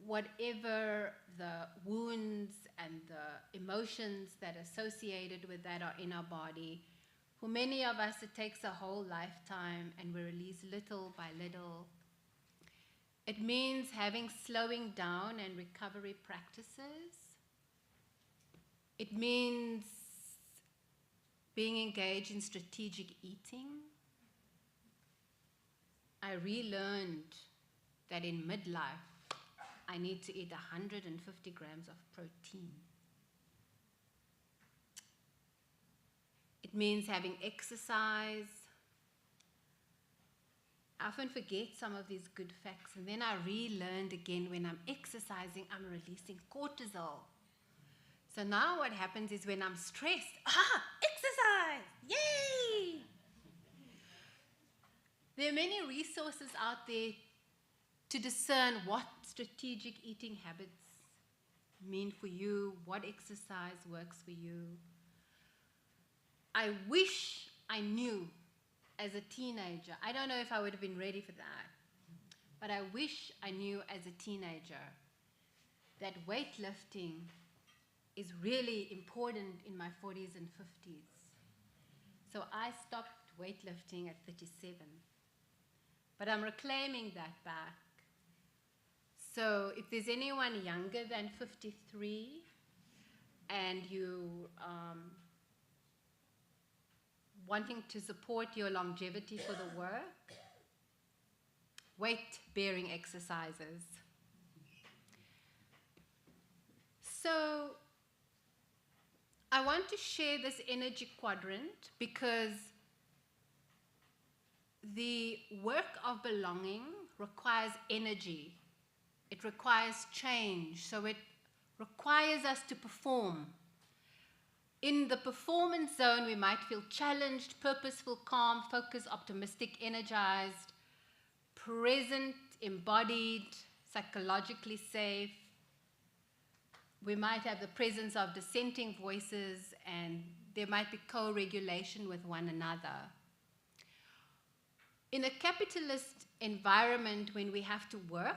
[SPEAKER 3] whatever the wounds and the emotions that are associated with that are in our body. For many of us, it takes a whole lifetime, and we release little by little. It means having slowing down and recovery practices. It means being engaged in strategic eating. I relearned that in midlife, I need to eat 150 grams of protein. It means having exercise. I often forget some of these good facts, and then I relearned again when I'm exercising, I'm releasing cortisol. So now what happens is when I'm stressed, exercise, yay! There are many resources out there to discern what strategic eating habits mean for you, what exercise works for you. I wish I knew as a teenager, I don't know if I would have been ready for that, but I wish I knew as a teenager that weightlifting is really important in my 40s and 50s. So I stopped weightlifting at 37. But I'm reclaiming that back. So if there's anyone younger than 53 and you wanting to support your longevity for the work, weight-bearing exercises. So I want to share this energy quadrant because the work of belonging requires energy. It requires change. So it requires us to perform. In the performance zone, we might feel challenged, purposeful, calm, focused, optimistic, energized, present, embodied, psychologically safe. We might have the presence of dissenting voices, and there might be co-regulation with one another. In a capitalist environment, when we have to work,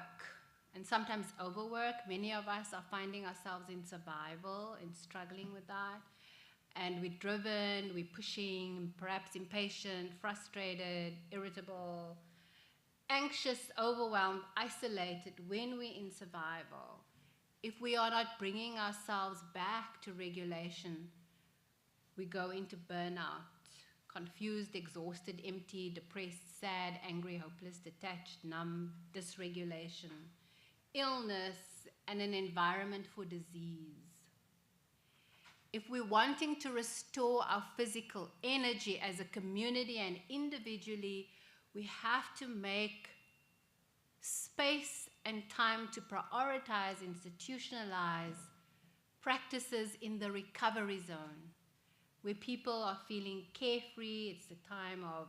[SPEAKER 3] and sometimes overwork, many of us are finding ourselves in survival and struggling with that. And we're driven, we're pushing, perhaps impatient, frustrated, irritable, anxious, overwhelmed, isolated when we're in survival. If we are not bringing ourselves back to regulation, we go into burnout, confused, exhausted, empty, depressed, sad, angry, hopeless, detached, numb, dysregulation, illness, and an environment for disease. If we're wanting to restore our physical energy as a community and individually, we have to make space and time to prioritize, institutionalize practices in the recovery zone, where people are feeling carefree. It's the time of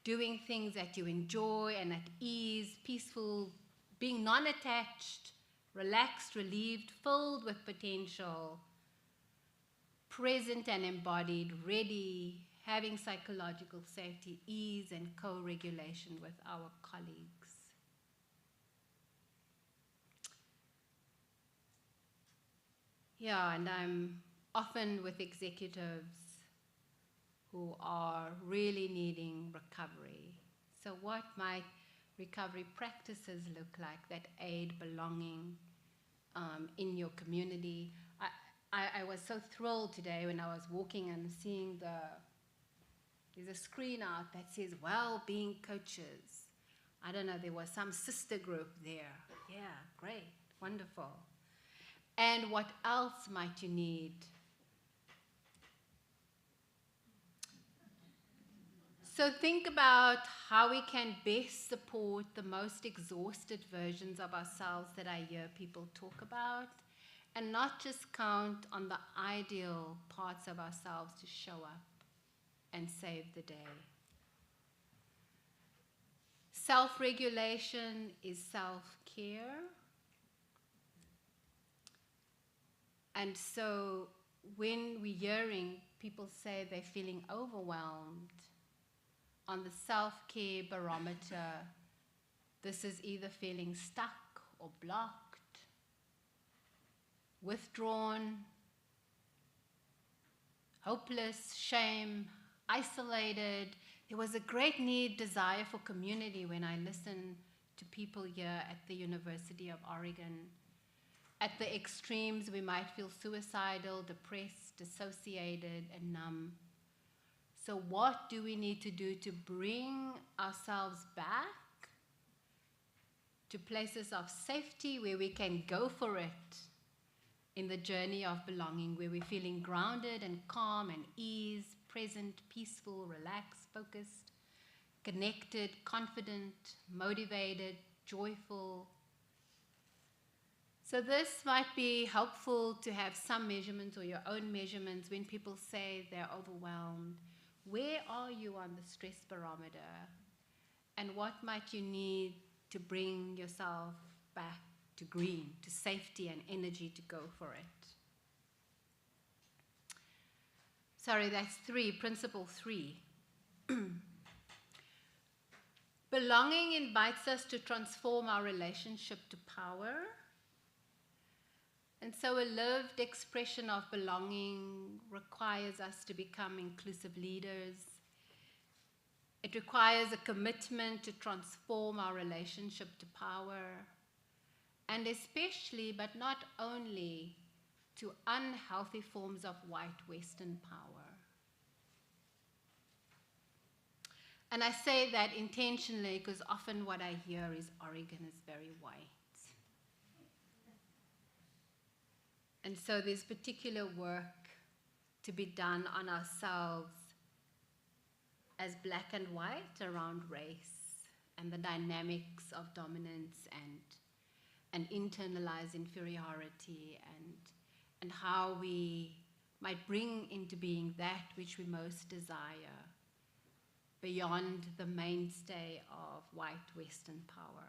[SPEAKER 3] doing things that you enjoy and at ease, peaceful, being non-attached, relaxed, relieved, filled with potential, present and embodied, ready, having psychological safety, ease, and co-regulation with our colleagues. Yeah, and I'm often with executives who are really needing recovery. So what might recovery practices look like that aid belonging in your community? I was so thrilled today when I was walking and seeing there's a screen out that says well-being coaches. I don't know, there was some sister group there. Yeah, great, wonderful. And what else might you need? So think about how we can best support the most exhausted versions of ourselves that I hear people talk about, and not just count on the ideal parts of ourselves to show up and save the day. Self-regulation is self-care. And so when we're hearing people say they're feeling overwhelmed, on the self-care barometer, this is either feeling stuck or blocked, withdrawn, hopeless, shame, isolated. There was a great desire for community when I listened to people here at the University of Oregon. At the extremes, we might feel suicidal, depressed, dissociated, and numb. So what do we need to do to bring ourselves back to places of safety where we can go for it in the journey of belonging, where we're feeling grounded and calm and ease, present, peaceful, relaxed, focused, connected, confident, motivated, joyful. So this might be helpful to have some measurements or your own measurements when people say they're overwhelmed. Where are you on the stress barometer? And what might you need to bring yourself back to green, to safety and energy to go for it? Sorry, that's principle 3. Belonging invites us to transform our relationship to power. And so a lived expression of belonging requires us to become inclusive leaders. It requires a commitment to transform our relationship to power, and especially, but not only, to unhealthy forms of white Western power. And I say that intentionally because often what I hear is Oregon is very white. And so there's particular work to be done on ourselves as black and white around race and the dynamics of dominance and internalized inferiority and how we might bring into being that which we most desire beyond the mainstay of white Western power.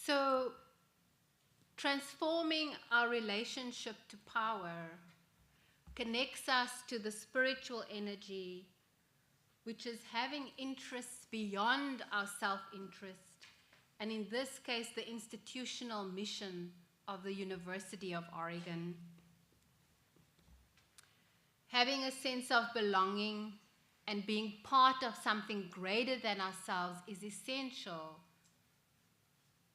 [SPEAKER 3] So, transforming our relationship to power connects us to the spiritual energy, which is having interests beyond our self-interest, and in this case, the institutional mission of the University of Oregon. Having a sense of belonging and being part of something greater than ourselves is essential.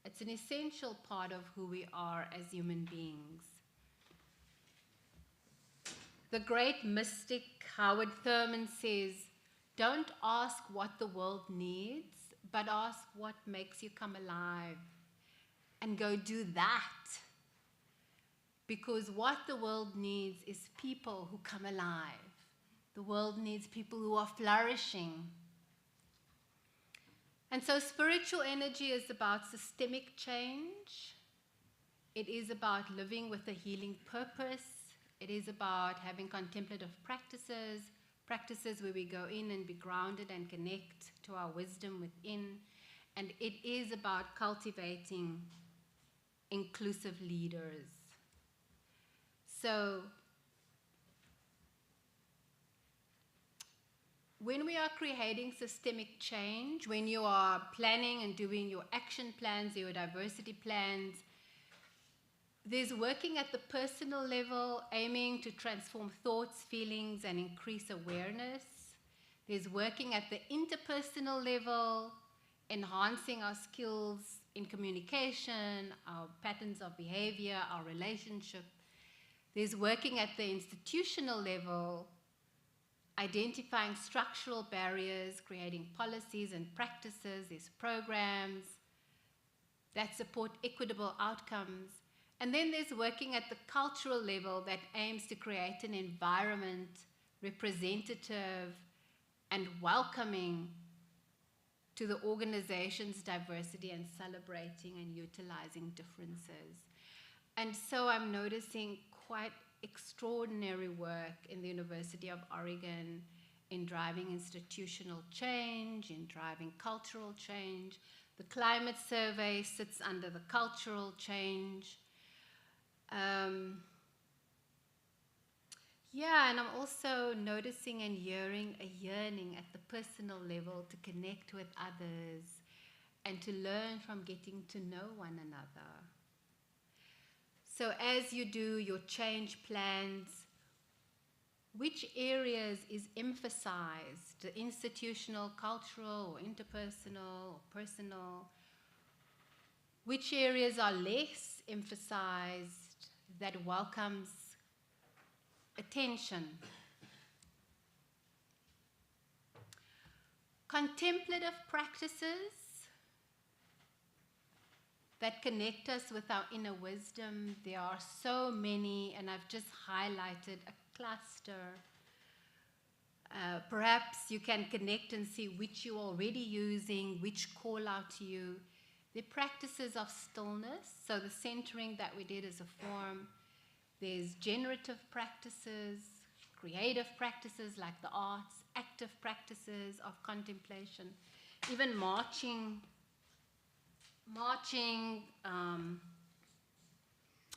[SPEAKER 3] It's an essential part of who we are as human beings. The great mystic Howard Thurman says, don't ask what the world needs, but ask what makes you come alive. And go do that. Because what the world needs is people who come alive. The world needs people who are flourishing. And so spiritual energy is about systemic change. It is about living with a healing purpose. It is about having contemplative practices, practices where we go in and be grounded and connect to our wisdom within. And it is about cultivating inclusive leaders. So, when we are creating systemic change, when you are planning and doing your action plans, your diversity plans, There's working at the personal level, aiming to transform thoughts, feelings, and increase awareness. There's working at the interpersonal level, enhancing our skills in communication, our patterns of behavior, our relationship. There's working at the institutional level, identifying structural barriers, creating policies and practices. There's programs that support equitable outcomes. And then there's working at the cultural level that aims to create an environment representative and welcoming to the organization's diversity and celebrating and utilizing differences. And so I'm noticing quite extraordinary work in the University of Oregon in driving institutional change, in driving cultural change. The climate survey sits under the cultural change. Yeah, and I'm also noticing and hearing a yearning at the personal level to connect with others and to learn from getting to know one another. So as you do your change plans, which areas is emphasized? The institutional, cultural, or interpersonal, or personal? Which areas are less emphasized that welcomes attention? Contemplative practices that connect us with our inner wisdom. There are so many, and I've just highlighted a cluster. Perhaps you can connect and see which you're already using, which call out to you. The practices of stillness, so the centering that we did as a form. There's generative practices, creative practices like the arts, active practices of contemplation, even marching,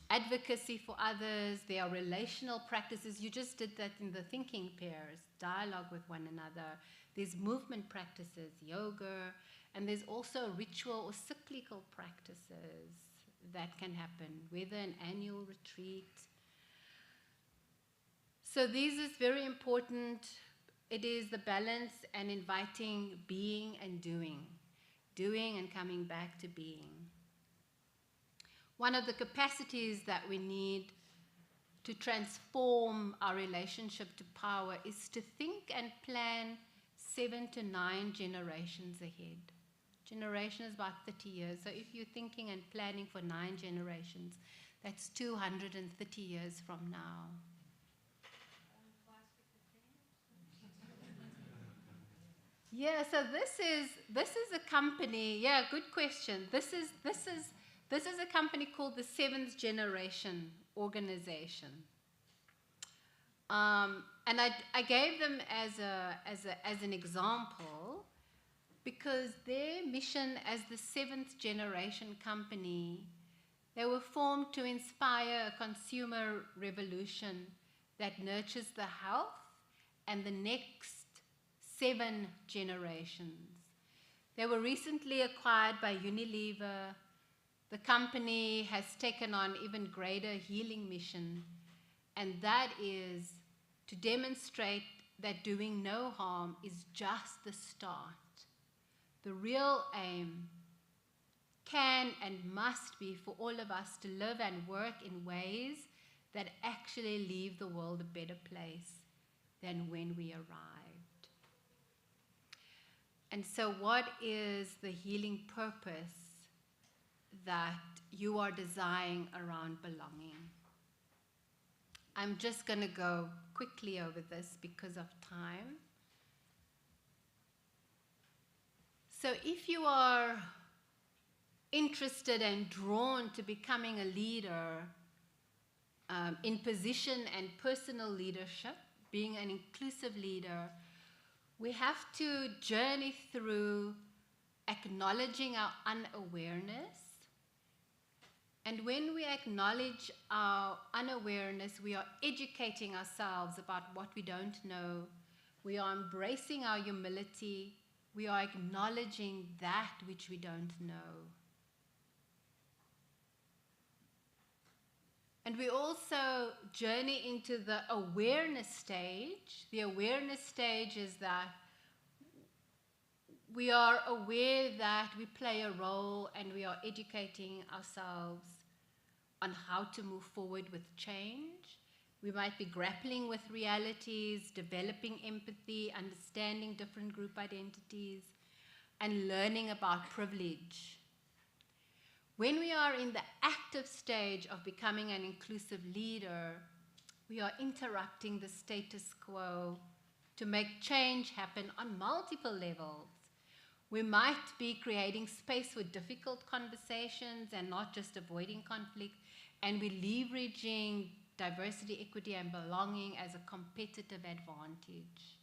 [SPEAKER 3] advocacy for others. There are relational practices. You just did that in the thinking pairs, dialogue with one another. There's movement practices, yoga, and there's also ritual or cyclical practices that can happen, whether an annual retreat. So this is very important. It is the balance and inviting being and doing and coming back to being. One of the capacities that we need to transform our relationship to power is to think and plan 7 to 9 generations ahead. Generation is about 30 years. So if you're thinking and planning for 9 generations, that's 230 years from now. Yeah, so this is a company. Yeah, good question. This is a company called the Seventh Generation Organization. And I gave them as an example because their mission as the 7th generation company, they were formed to inspire a consumer revolution that nurtures the health and the next 7 generations. They were recently acquired by Unilever. The company has taken on even greater healing mission, and that is to demonstrate that doing no harm is just the start. The real aim can and must be for all of us to live and work in ways that actually leave the world a better place than when we arrived. And so what is the healing purpose that you are desiring around belonging? I'm just going to go quickly over this because of time. So if you are interested and drawn to becoming a leader in position and personal leadership, being an inclusive leader, we have to journey through acknowledging our unawareness. And when we acknowledge our unawareness, we are educating ourselves about what we don't know. We are embracing our humility. We are acknowledging that which we don't know. And we also journey into the awareness stage. The awareness stage is that we are aware that we play a role and we are educating ourselves on how to move forward with change. We might be grappling with realities, developing empathy, understanding different group identities, and learning about privilege. When we are in the active stage of becoming an inclusive leader, we are interrupting the status quo to make change happen on multiple levels. We might be creating space for difficult conversations and not just avoiding conflict, and we're leveraging diversity, equity, and belonging as a competitive advantage.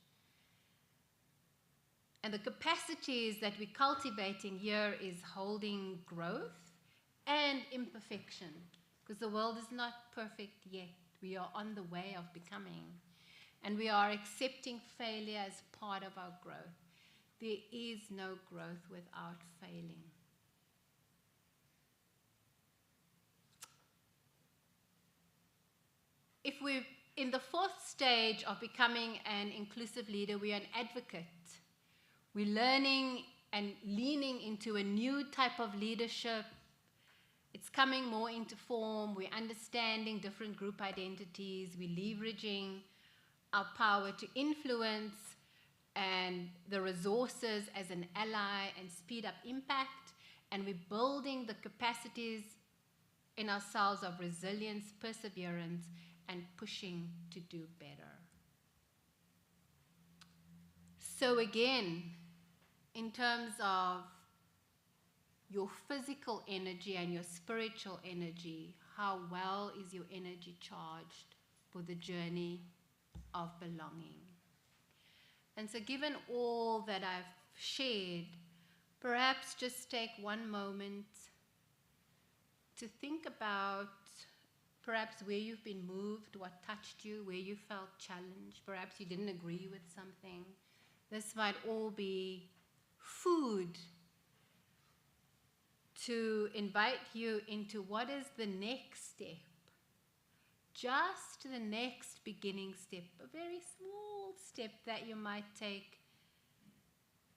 [SPEAKER 3] And the capacities that we're cultivating here is holding growth and imperfection, because the world is not perfect yet. We are on the way of becoming, and we are accepting failure as part of our growth. There is no growth without failing. If we're in the fourth stage of becoming an inclusive leader, we are an advocate. We're learning and leaning into a new type of leadership. It's coming more into form. We're understanding different group identities. We're leveraging our power to influence and the resources as an ally and speed up impact. And we're building the capacities in ourselves of resilience, perseverance, and pushing to do better. So again, in terms of your physical energy and your spiritual energy, how well is your energy charged for the journey of belonging? And so given all that I've shared, perhaps just take one moment to think about perhaps where you've been moved, what touched you, where you felt challenged. Perhaps you didn't agree with something. This might all be food to invite you into what is the next step. Just the next beginning step, a very small step that you might take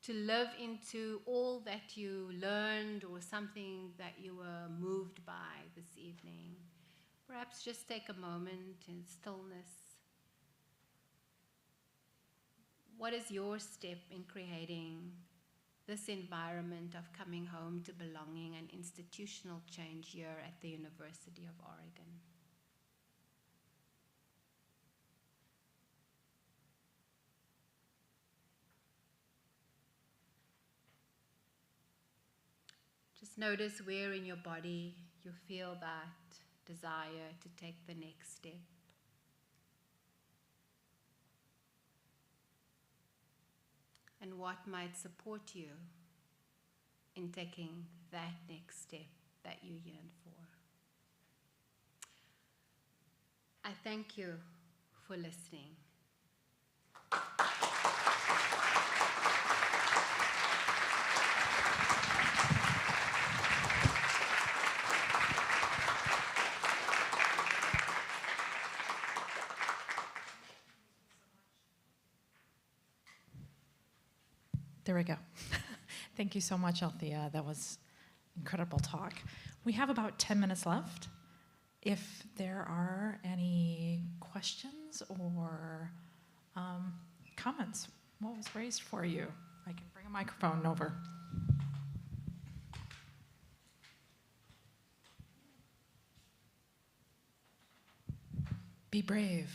[SPEAKER 3] to live into all that you learned or something that you were moved by this evening. Perhaps just take a moment in stillness. What is your step in creating this environment of coming home to belonging and institutional change here at the University of Oregon? Just notice where in your body you feel that desire to take the next step. And what might support you in taking that next step that you yearn for. I thank you for listening.
[SPEAKER 4] There we go. Thank you so much, Althea. That was incredible talk. We have about 10 minutes left. If there are any questions or comments, what was raised for you? I can bring a microphone over. Be brave.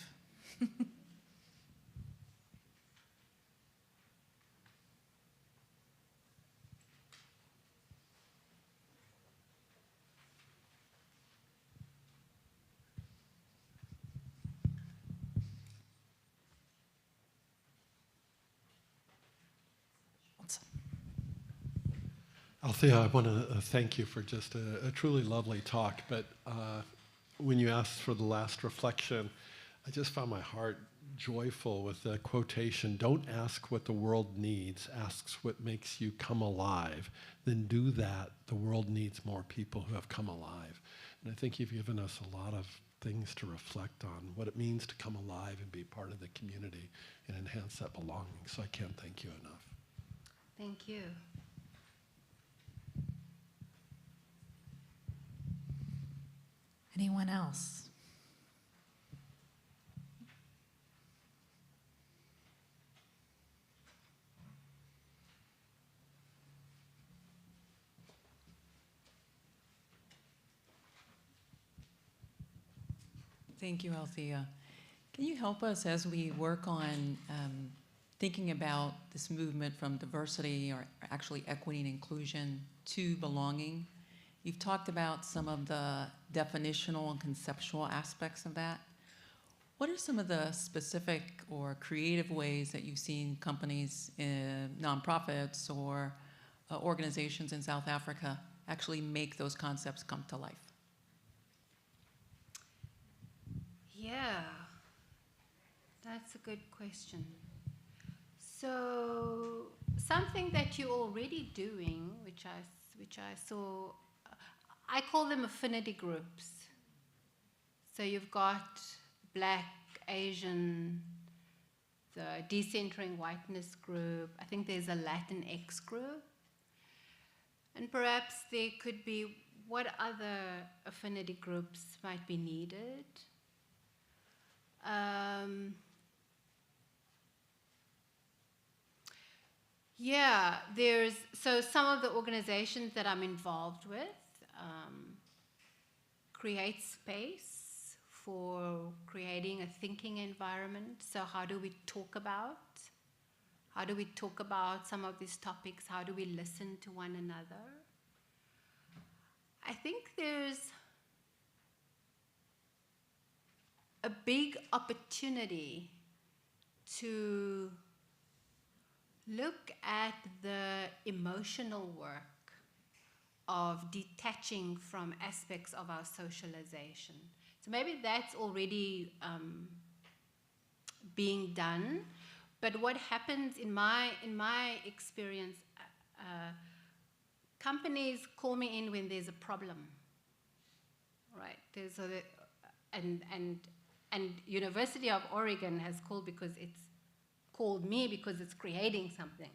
[SPEAKER 2] Althea, I want to thank you for just a truly lovely talk, but when you asked for the last reflection, I just found my heart joyful with the quotation, "Don't ask what the world needs, ask what makes you come alive. Then do that, the world needs more people who have come alive." And I think you've given us a lot of things to reflect on, what it means to come alive and be part of the community and enhance that belonging. So I can't thank you enough.
[SPEAKER 3] Thank you.
[SPEAKER 4] Anyone else?
[SPEAKER 1] Thank you, Althea. Can you help us as we work on thinking about this movement from diversity, or actually equity and inclusion, to belonging? You've talked about some of the definitional and conceptual aspects of that. What are some of the specific or creative ways that you've seen companies, nonprofits, or organizations in South Africa actually make those concepts come to life?
[SPEAKER 3] Yeah, that's a good question. So something that you're already doing, which I saw, I call them affinity groups. So you've got Black, Asian, the Decentering Whiteness group. I think there's a Latinx group. And perhaps there could be what other affinity groups might be needed. Yeah, so some of the organizations that I'm involved with create space for creating a thinking environment. So how do we talk about some of these topics? How do we listen to one another? I think there's a big opportunity to look at the emotional work of detaching from aspects of our socialization. So maybe that's already being done, but what happens in my experience, companies call me in when there's a problem, right? And University of Oregon has called me because it's creating something.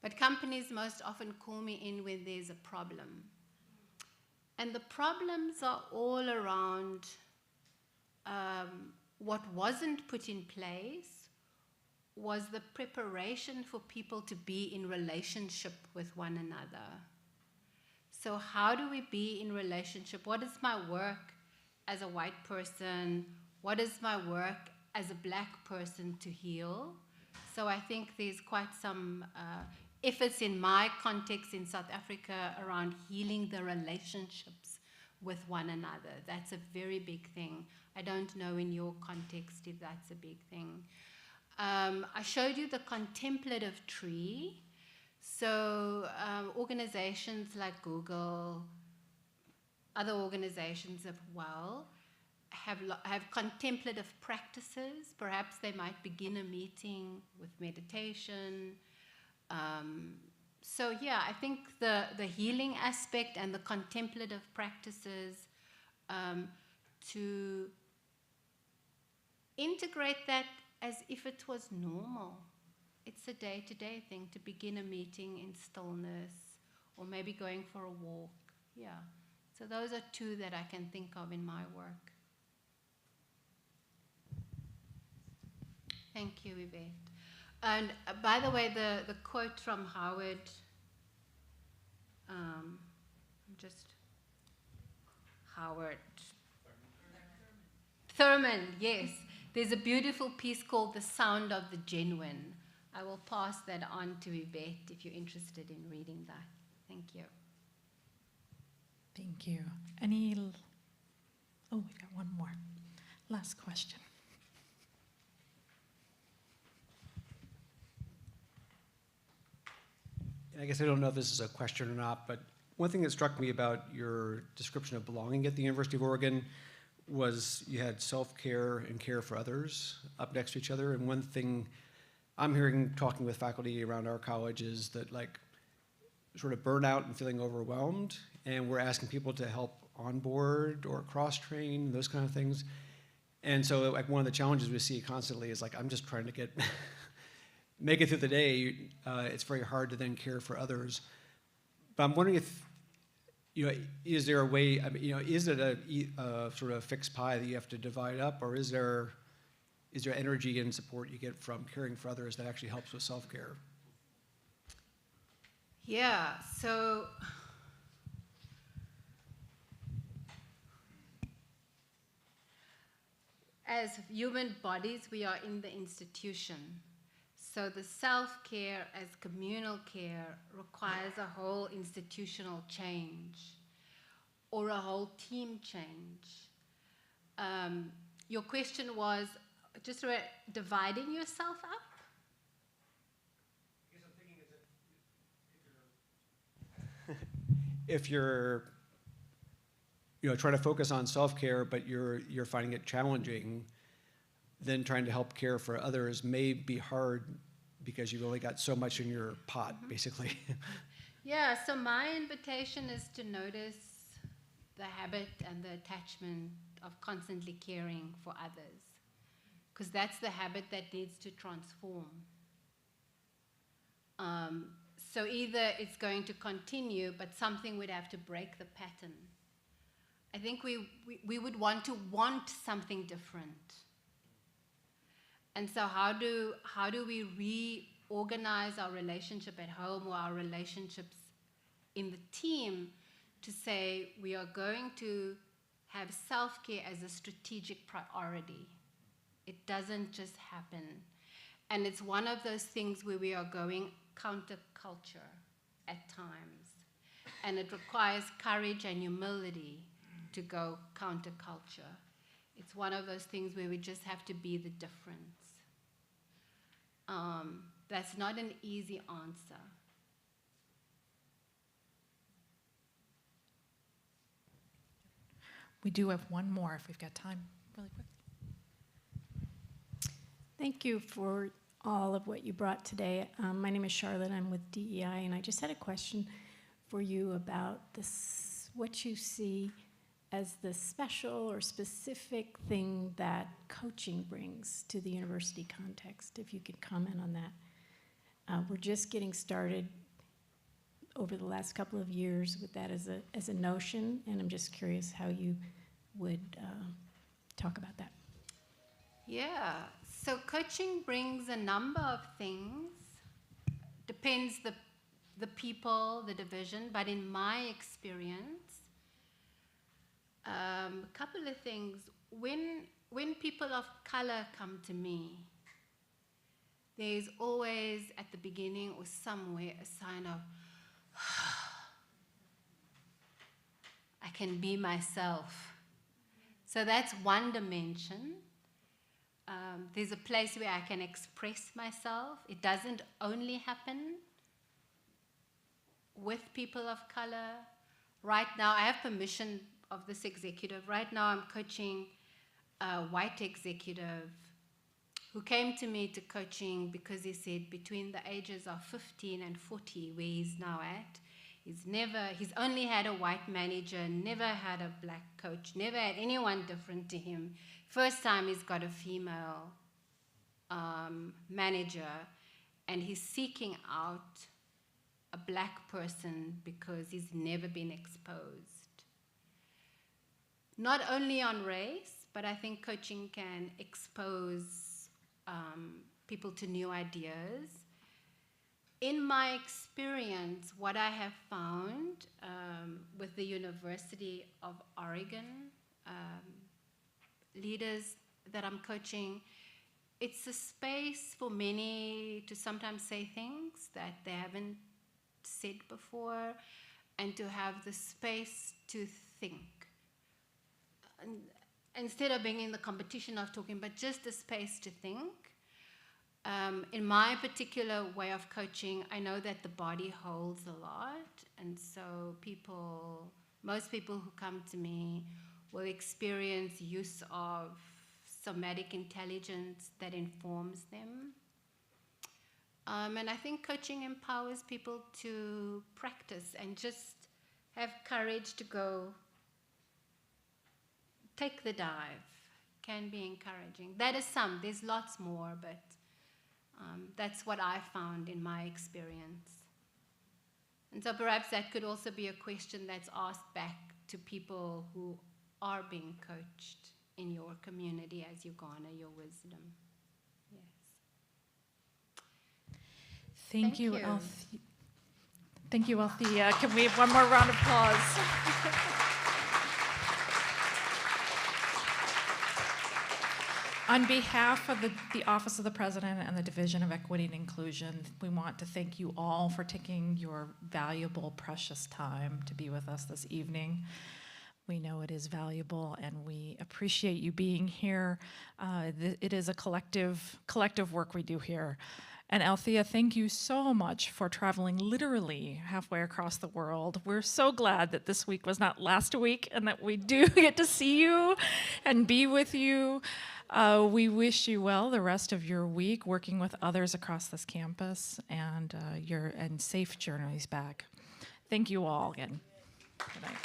[SPEAKER 3] But companies most often call me in when there's a problem. And the problems are all around what wasn't put in place was the preparation for people to be in relationship with one another. So how do we be in relationship? What is my work as a white person? What is my work as a Black person to heal? So I think there's quite some efforts in my context in South Africa around healing the relationships with one another. That's a very big thing. I don't know in your context if that's a big thing. I showed you the contemplative tree. So organizations like Google, other organizations as well, have contemplative practices. Perhaps they might begin a meeting with meditation. So yeah, I think the healing aspect and the contemplative practices to integrate that as if it was normal. It's a day-to-day thing to begin a meeting in stillness or maybe going for a walk. Yeah. So those are two that I can think of in my work. Thank you, Yvette. And by the way, the quote from Howard, Howard Thurman, yes. There's a beautiful piece called The Sound of the Genuine. I will pass that on to Yvette if you're interested in reading that. Thank you.
[SPEAKER 4] Thank you. Oh, we've got one more. Last question.
[SPEAKER 5] I guess I don't know if this is a question or not, but one thing that struck me about your description of belonging at the University of Oregon was you had self-care and care for others up next to each other. And one thing I'm hearing talking with faculty around our college is that like sort of burnout and feeling overwhelmed, and we're asking people to help onboard or cross-train, those kind of things. And so like one of the challenges we see constantly is like, I'm just trying to get, make it through the day. It's very hard to then care for others. But I'm wondering if, is there a way, I mean, is it a sort of fixed pie that you have to divide up, or is there energy and support you get from caring for others that actually helps with self-care?
[SPEAKER 3] Yeah, so as human bodies, we are in the institution. So the self-care as communal care requires a whole institutional change or a whole team change. Your question was just about dividing yourself up?
[SPEAKER 5] I guess I'm thinking if you're trying to focus on self-care, but you're finding it challenging, then trying to help care for others may be hard because you've only got so much in your pot, basically.
[SPEAKER 3] Yeah, so my invitation is to notice the habit and the attachment of constantly caring for others, because that's the habit that needs to transform. So either it's going to continue, but something would have to break the pattern. I think we would want to want something different. And so how do we reorganize our relationship at home or our relationships in the team to say we are going to have self-care as a strategic priority? It doesn't just happen. And it's one of those things where we are going counterculture at times. And it requires courage and humility to go counterculture. It's one of those things where we just have to be the difference. That's not an easy answer.
[SPEAKER 4] We do have one more if we've got time, really quick.
[SPEAKER 6] Thank you for all of what you brought today. My name is Charlotte. I'm with DEI, and I just had a question for you about this, what you see as the special or specific thing that coaching brings to the university context, if you could comment on that. We're just getting started over the last couple of years with that as a notion, and I'm just curious how you would talk about that.
[SPEAKER 3] Yeah, so coaching brings a number of things. Depends the people, the division, but in my experience, a couple of things. When people of color come to me, there's always at the beginning or somewhere a sign of, I can be myself. So that's one dimension. There's a place where I can express myself. It doesn't only happen with people of color. Right now, I have permission of this executive. Right now, I'm coaching a white executive who came to me to coaching because he said between the ages of 15 and 40, where he's now at, he's only had a white manager, never had a black coach, never had anyone different to him. First time he's got a female manager, and he's seeking out a black person because he's never been exposed. Not only on race, but I think coaching can expose people to new ideas. In my experience, what I have found with the University of Oregon leaders that I'm coaching, it's a space for many to sometimes say things that they haven't said before, and to have the space to think. And instead of being in the competition of talking, but just a space to think. In my particular way of coaching, I know that the body holds a lot, and so most people who come to me will experience use of somatic intelligence that informs them. And I think coaching empowers people to practice and just have courage to go take the dive can be encouraging. That is some. There's lots more, but that's what I found in my experience. And so perhaps that could also be a question that's asked back to people who are being coached in your community as you garner your wisdom. Yes.
[SPEAKER 4] Thank you,
[SPEAKER 3] you.
[SPEAKER 4] Althea. Thank you, Althea. Can we have one more round of applause? On behalf of the Office of the President and the Division of Equity and Inclusion, we want to thank you all for taking your valuable, precious time to be with us this evening. We know it is valuable, and we appreciate you being here. It is a collective work we do here. And Althea, thank you so much for traveling literally halfway across the world. We're so glad that this week was not last week and that we do get to see you and be with you. We wish you well the rest of your week working with others across this campus, and safe journeys back. Thank you all again. Good night.